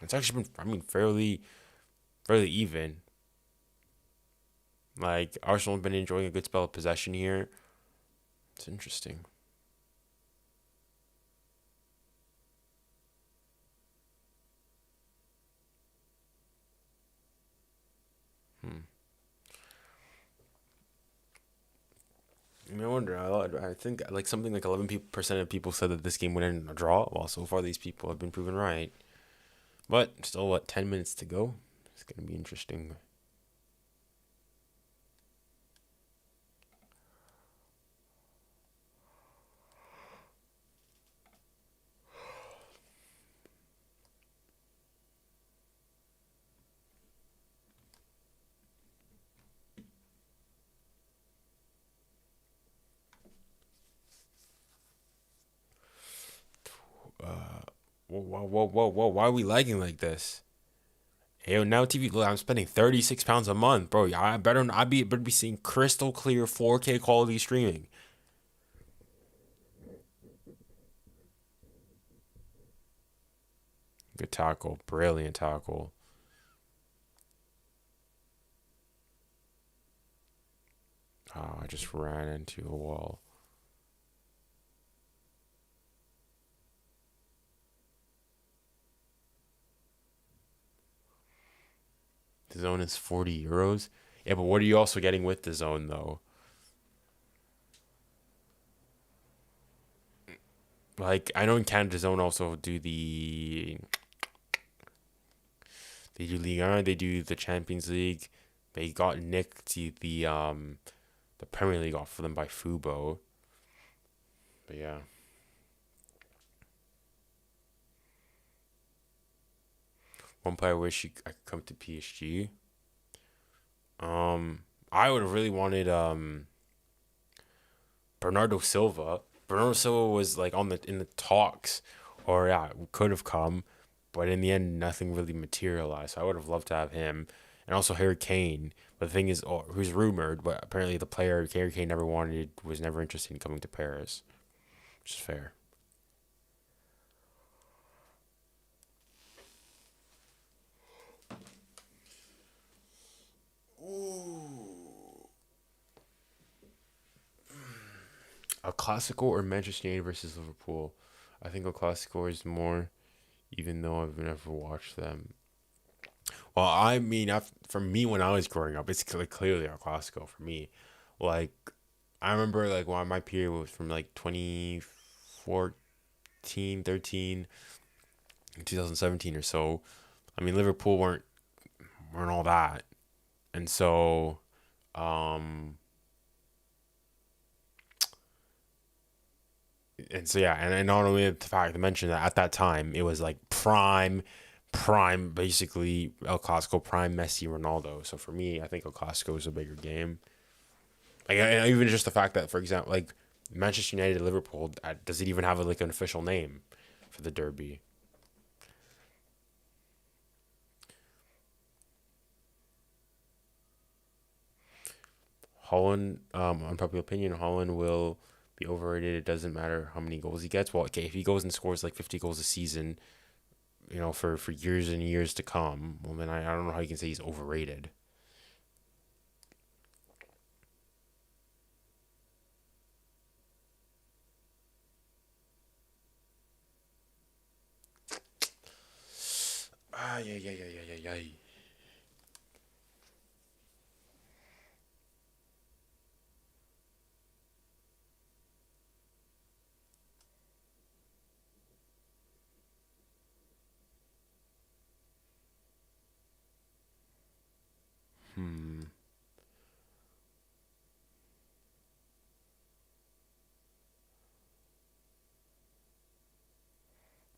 It's actually been, fairly even. Like, Arsenal have been enjoying a good spell of possession here. It's interesting. I wonder. I think like something like 11% of people said that this game would end in a draw. Well, so far these people have been proven right. But still, 10 minutes to go? It's gonna be interesting. Whoa! Why are we lagging like this? Hey, yo, Now TV. Look, I'm spending £36 a month, bro. Better be seeing crystal clear 4K quality streaming. Good tackle, brilliant tackle. Oh, I just ran into a wall. The zone is 40 euros. Yeah, but what are you also getting with the zone though? Like I know in Canada zone also do they do Ligue 1, they do the Champions League. They got nicked the Premier League off for them by Fubo. But yeah. One player I wish I could come to PSG. I would have really wanted Bernardo Silva. Bernardo Silva was like in the talks, or yeah, could have come, but in the end, nothing really materialized. So I would have loved to have him, and also Harry Kane. But the thing is, who's rumored, but apparently the player Harry Kane was never interested in coming to Paris, which is fair. A Clasico or Manchester United versus Liverpool? I think a Clasico is more, even though I've never watched them. Well, I mean, for me when I was growing up, it's clearly a Clasico for me. Like, I remember like when my period was from like 2014, 13, 2017 or so. I mean, Liverpool weren't all that, and so, um, yeah, and not only the fact to mention that at that time it was like prime, basically El Clasico, prime Messi, Ronaldo. So for me, I think El Clasico is a bigger game. Like, and even just the fact that, for example, like Manchester United, Liverpool, does it even have like an official name for the derby? Holland, unpopular opinion, Holland will be overrated. It doesn't matter how many goals he gets. Well, okay, if he goes and scores like 50 goals a season, for years and years to come, well, then I don't know how you can say he's overrated. Ah, yeah, yeah, yeah, yeah, yeah, yeah. Hmm.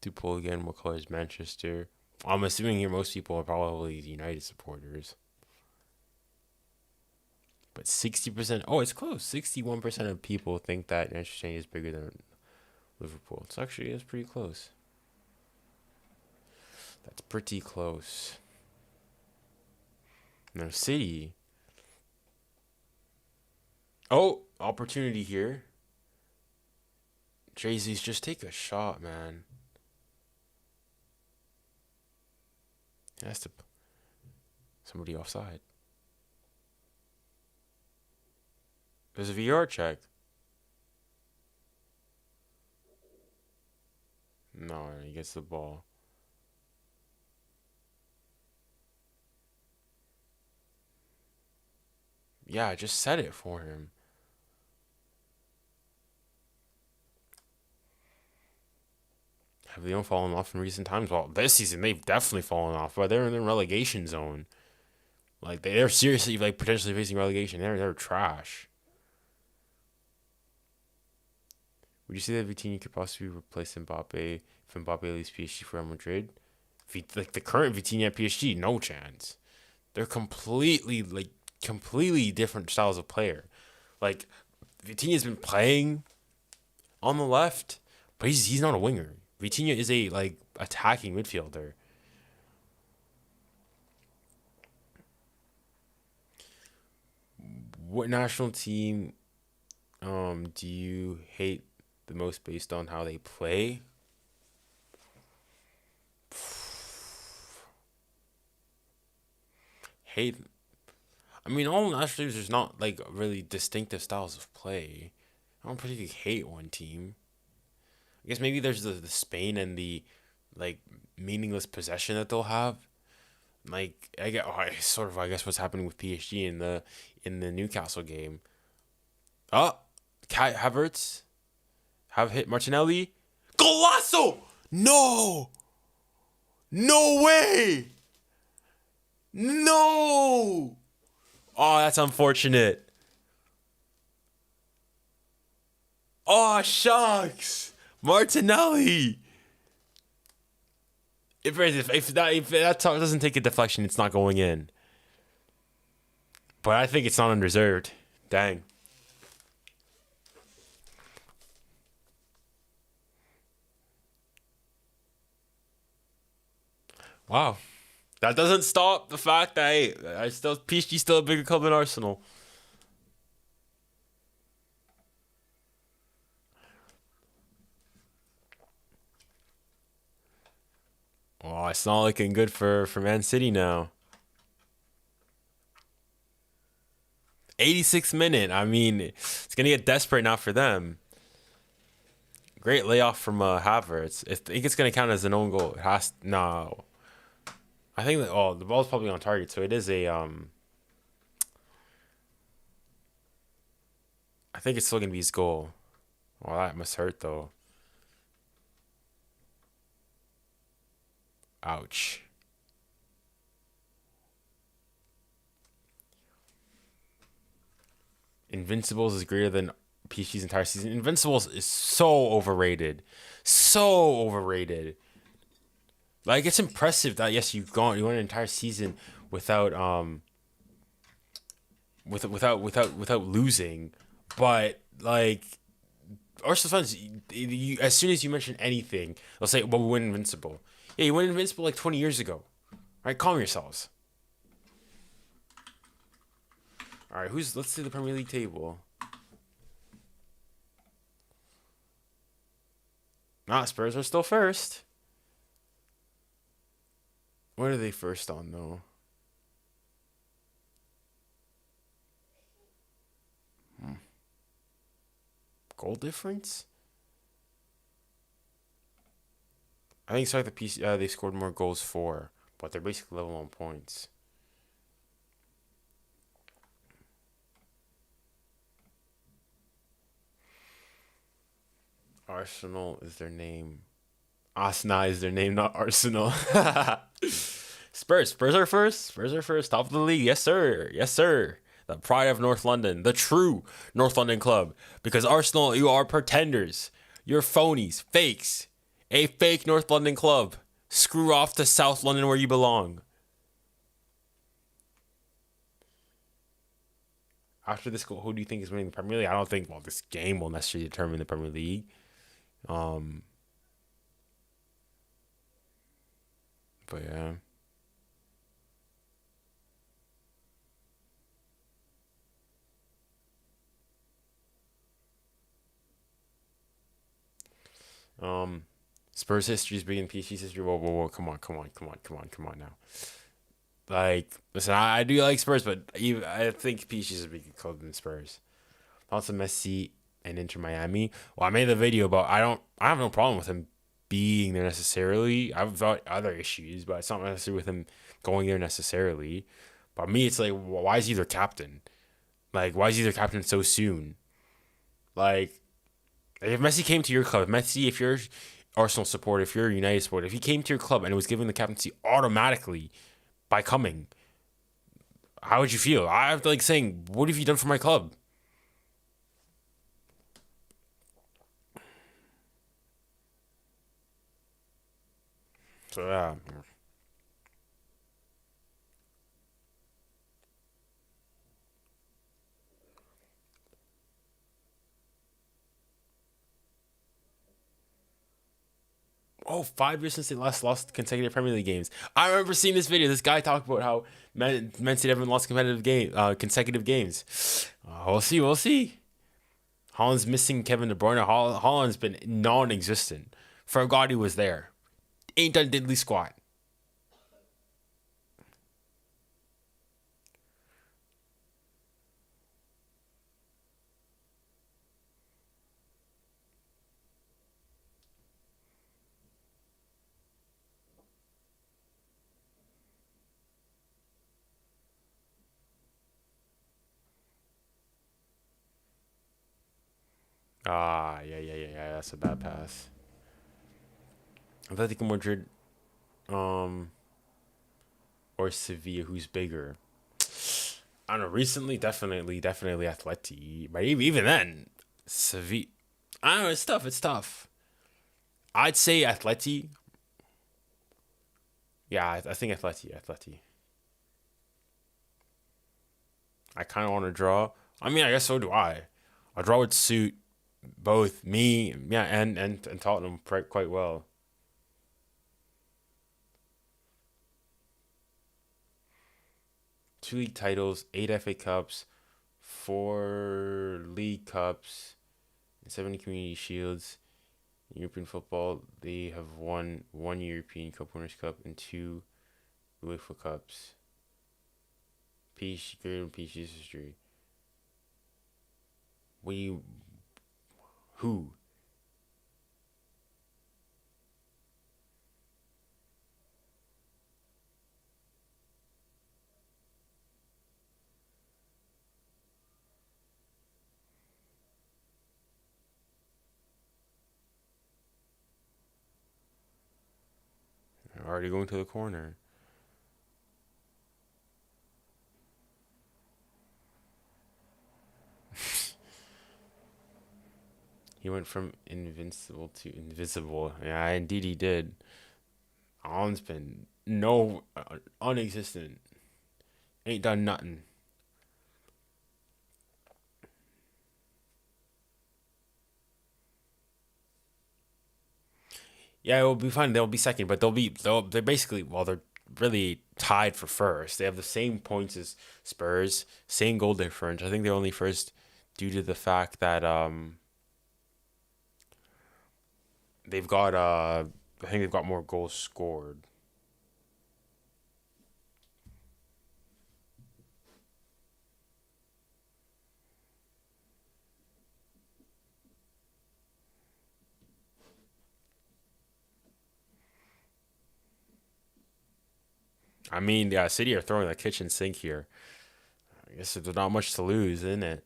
To pull again, what color is Manchester? I'm assuming here most people are probably United supporters. But 60%, oh, it's close. 61% of people think that Manchester United is bigger than Liverpool. It's pretty close. That's pretty close. No, City. Oh, opportunity here. Jay-Z's just take a shot, man. That's to somebody offside. There's a VR check. No, he gets the ball. Yeah, I just set it for him. Have they fallen off in recent times? Well, this season they've definitely fallen off, but they're in the relegation zone. Like they're seriously like potentially facing relegation. They're trash. Would you say that Vitinha could possibly replace Mbappe if Mbappe leaves PSG for Real Madrid? Like the current Vitinha at PSG, no chance. They're completely different styles of player. Like Vitinha's been playing on the left, but he's not a winger. Vitinha is a like attacking midfielder. What national team do you hate the most based on how they play? Hate. I mean, all national teams, there's not like really distinctive styles of play. I don't particularly hate one team. I guess maybe there's the Spain and the like meaningless possession that they'll have. Like I get sort of I guess what's happening with PSG in the Newcastle game. Oh, Kai Havertz have hit Martinelli. Golasso! No! No way! No! Oh, that's unfortunate. Oh, shucks! Martinelli! If that doesn't take a deflection, it's not going in. But I think it's not undeserved. Dang. Wow. That doesn't stop the fact that PSG still a bigger club than Arsenal. Oh, it's not looking good for Man City now. 86th minute. I mean, it's gonna get desperate now for them. Great layoff from Havertz. I think it's gonna count as an own goal. It has no. I think that the ball's probably on target, so it is a I think it's still gonna be his goal. Well, that must hurt though. Ouch. Invincibles is greater than PG's entire season. Invincibles is so overrated. So overrated. Like, it's impressive that yes, you went an entire season without without losing, but like Arsenal fans, as soon as you mention anything, they'll say, "Well, we went invincible." Yeah, you went invincible like 20 years ago. All right, calm yourselves. All right, let's see the Premier League table. Spurs are still first. What are they first on though? Goal difference? I think so. They scored more goals for, but they're basically level on points. Arsenal is their name. Arsenal is their name, not Arsenal. Spurs are first. Spurs are first. Top of the league. Yes, sir. Yes, sir. The pride of North London. The true North London club. Because Arsenal, you are pretenders. You're phonies. Fakes. A fake North London club. Screw off to South London where you belong. After this goal, who do you think is winning the Premier League? I don't think, this game will necessarily determine the Premier League. But yeah. Spurs history is bigger than PSG's history. Whoa, come on now. Like, listen, I do like Spurs, but I think PSG is a bigger club than Spurs. Lots of Messi and Inter Miami. Well, I made the video about I have no problem with him being there necessarily. I've got other issues, but it's not necessarily with him going there necessarily. But me, it's like, why is he their captain? Like, why is he their captain so soon? Like, if Messi came to your club, if you're Arsenal supporter, if you're a United supporter, if he came to your club and was given the captaincy automatically by coming, how would you feel? I have to saying, what have you done for my club? So yeah. Oh, 5 years since they last lost consecutive Premier League games. I remember seeing this video. This guy talked about how Man City haven't lost consecutive games. We'll see. Holland's missing Kevin De Bruyne. Holland's been non-existent. Forgot he was there. Ain't done diddly squat. Ah, yeah. That's a bad pass. Atletico Madrid, um, or Sevilla, who's bigger? I don't know. Recently, definitely Atleti. But even then, Sevilla. I don't know. It's tough. It's tough. I'd say Atleti. Yeah, I think Atleti. Atleti. I kind of want to draw. I mean, I guess so do I. A draw would suit both me, yeah, and Tottenham quite well. 2 league titles, 8 FA Cups, 4 League Cups, and 7 Community Shields. In European football, they have won 1 European Cup Winners' Cup and 2 UEFA Cups. PSG, greater than PSG's history. Who? Already going to the corner. He went from invincible to invisible. Yeah, indeed he did. Alan's been non-existent. Ain't done nothing. Yeah, it will be fine. They'll be second, but they're basically, well, they're really tied for first. They have the same points as Spurs, same goal difference. I think they're only first due to the fact that they've got I think they've got more goals scored. I mean, yeah, City are throwing the kitchen sink here. I guess there's not much to lose, isn't it?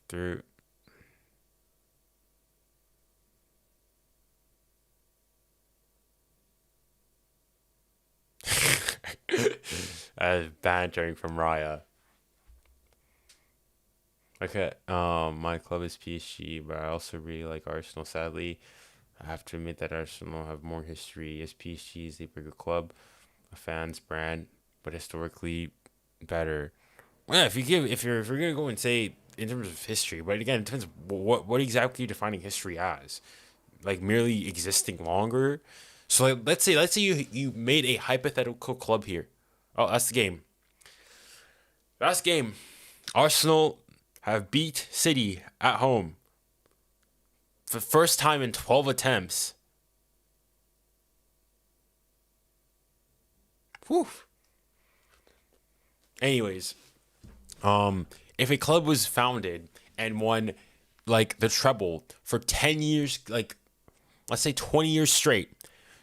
Through bantering from Raya. Okay, my club is PSG, but I also really like Arsenal. Sadly, I have to admit that Arsenal have more history, as PSG is a bigger club, a fan's brand, but historically better. Well, yeah, if you're gonna go and say in terms of history, but again, it depends what exactly you're defining history as. Like merely existing longer. So like, let's say you made a hypothetical club here. Oh, that's the game. Last game. Arsenal have beat City at home for the first time in 12 attempts. Whew. Anyways, if a club was founded and won like the treble for 10 years, like let's say 20 years straight,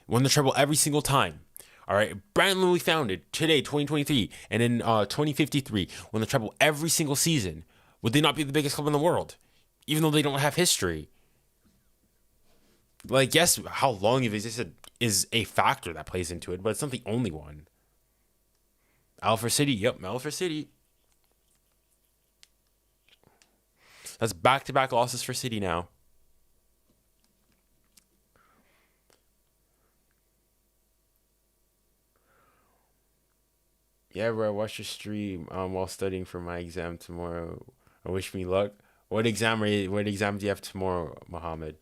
won the treble every single time. All right, brand newly founded today, 2023, and in 2053, won the treble every single season. Would they not be the biggest club in the world, even though they don't have history? Like, yes, how long you've existed is a factor that plays into it, but it's not the only one. Alpha City, yep, Alpha City. That's back-to-back losses for City now. Yeah, bro, I watched your stream while studying for my exam tomorrow. I wish me luck. What exam do you have tomorrow, Mohammed?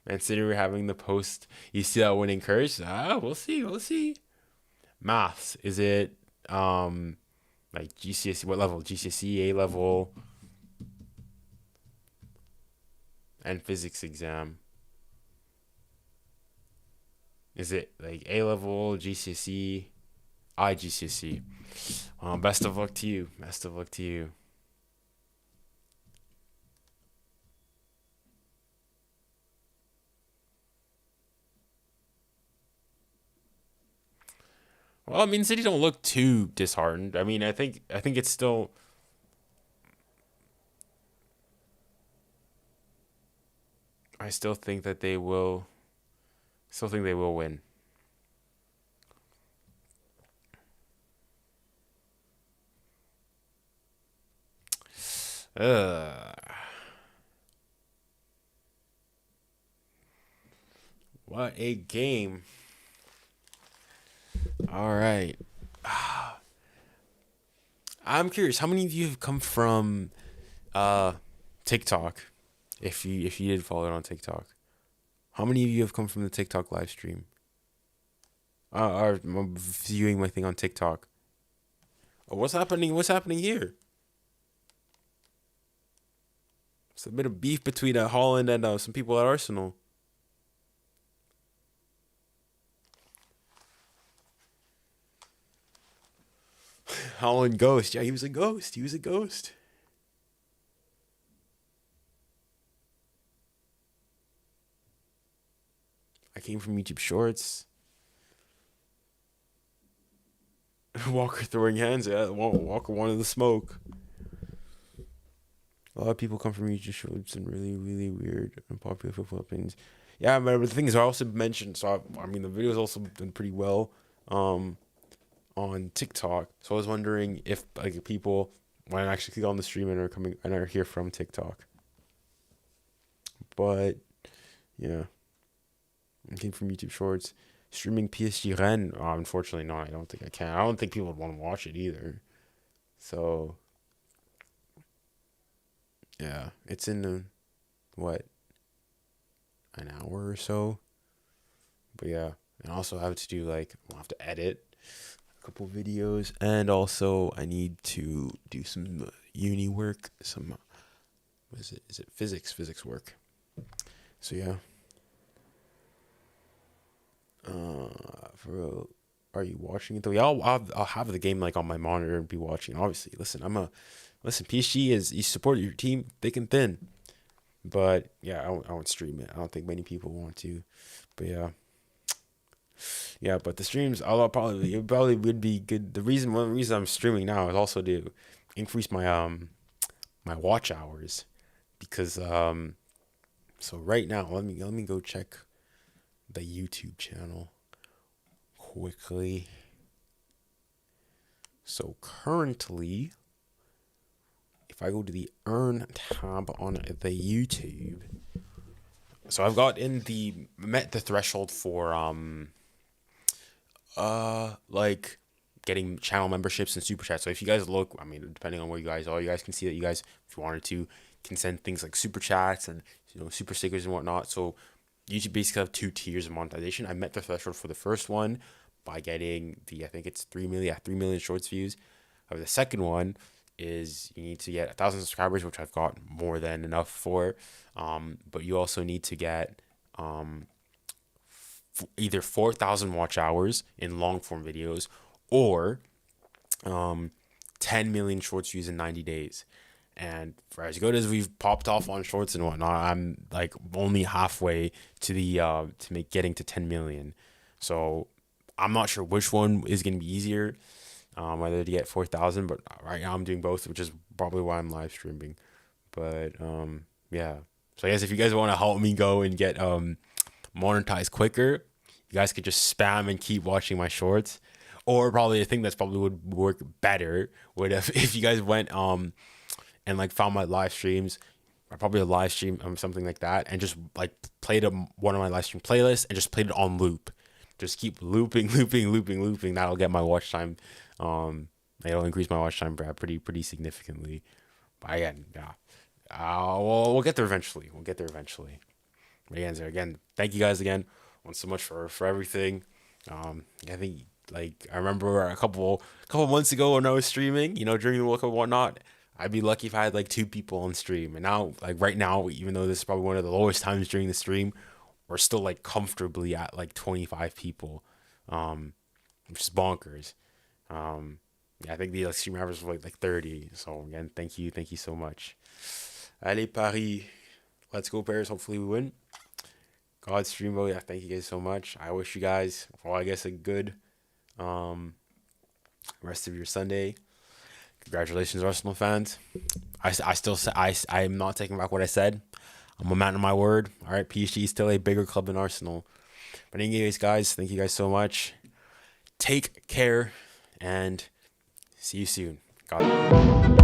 Man City were having the post UCL winning curse. We'll see. Maths, is it like GCSE? What level? GCSE, A level, and physics exam. Is it like A level, GCSE, IGCSE? Best of luck to you. Best of luck to you. Well, I mean, City don't look too disheartened. I mean, I think it's still. I still think that they will. Still think they will win. Uh, what a game! All right. I'm curious. How many of you have come from TikTok? If you did follow it on TikTok, how many of you have come from the TikTok live stream? Are viewing my thing on TikTok? Oh, what's happening? What's happening here? It's a bit of beef between Holland and some people at Arsenal. Holland ghost. Yeah, he was a ghost. He was a ghost. I came from YouTube Shorts. Walker throwing hands. Yeah, Walker wanted the smoke. A lot of people come from YouTube Shorts and really, really weird and popular football opinions. Yeah, but the thing is, I also mentioned. So I mean, the video's also done pretty well. On TikTok. So I was wondering if like people when I actually click on the stream and are here from TikTok. But yeah, I came from YouTube Shorts. Streaming PSG Rennes. Unfortunately, no, I don't think I can. I don't think people would want to watch it either. So yeah, it's in what, an hour or so. But yeah, and also I have to do I'll have to edit couple videos, and also I need to do some uni work, some what is it physics work. So yeah, are you watching it though? Yeah, I'll have the game on my monitor and be watching. Obviously, listen, PSG is, you support your team thick and thin, but yeah, I won't stream it. I don't think many people want to, but yeah, but the streams, it probably would be good. One of the reasons I'm streaming now is also to increase my my watch hours, because so right now let me go check the YouTube channel quickly. So currently, if I go to the Earn tab on the YouTube, so I've met the threshold for getting channel memberships and super chats. So if you guys look, I mean, depending on where you guys are, you guys can see that you guys, if you wanted to, can send things like super chats and super stickers and whatnot. So YouTube basically have 2 tiers of monetization. I met the threshold for the first one by getting I think it's 3 million shorts views. The second one is you need to get 1,000 subscribers, which I've got more than enough for. But you also need to get either 4,000 watch hours in long form videos, or 10 million shorts views in 90 days. And for as good as we've popped off on shorts and whatnot, I'm only halfway to getting to 10 million. So I'm not sure which one is going to be easier, whether to get 4,000, but right now I'm doing both, which is probably why I'm live streaming. But yeah. So I guess if you guys want to help me go and get monetized quicker, you guys could just spam and keep watching my shorts. Or probably, I think that's probably would work better would if you guys went and found my live streams, or probably a live stream something like that, and just played one of my live stream playlists and just played it on loop. Just keep looping. That'll get my watch time. It'll increase my watch time pretty significantly. But again, yeah, we'll get there eventually. But again, thank you guys again once so much for everything. I think I remember a couple months ago when I was streaming, during the World Cup and whatnot, I'd be lucky if I had 2 people on stream. And now, right now, even though this is probably one of the lowest times during the stream, we're still comfortably at 25 people, which is bonkers. Yeah, I think the stream average was 30. So again, thank you so much. Allez Paris, let's go Paris. Hopefully we win. God's stream. Yeah, thank you guys so much. I wish you guys, well, I guess a good rest of your Sunday. Congratulations, Arsenal fans. I still say I am not taking back what I said. I'm a man of my word. All right, PSG is still a bigger club than Arsenal. But anyways, guys, thank you guys so much. Take care and see you soon. God.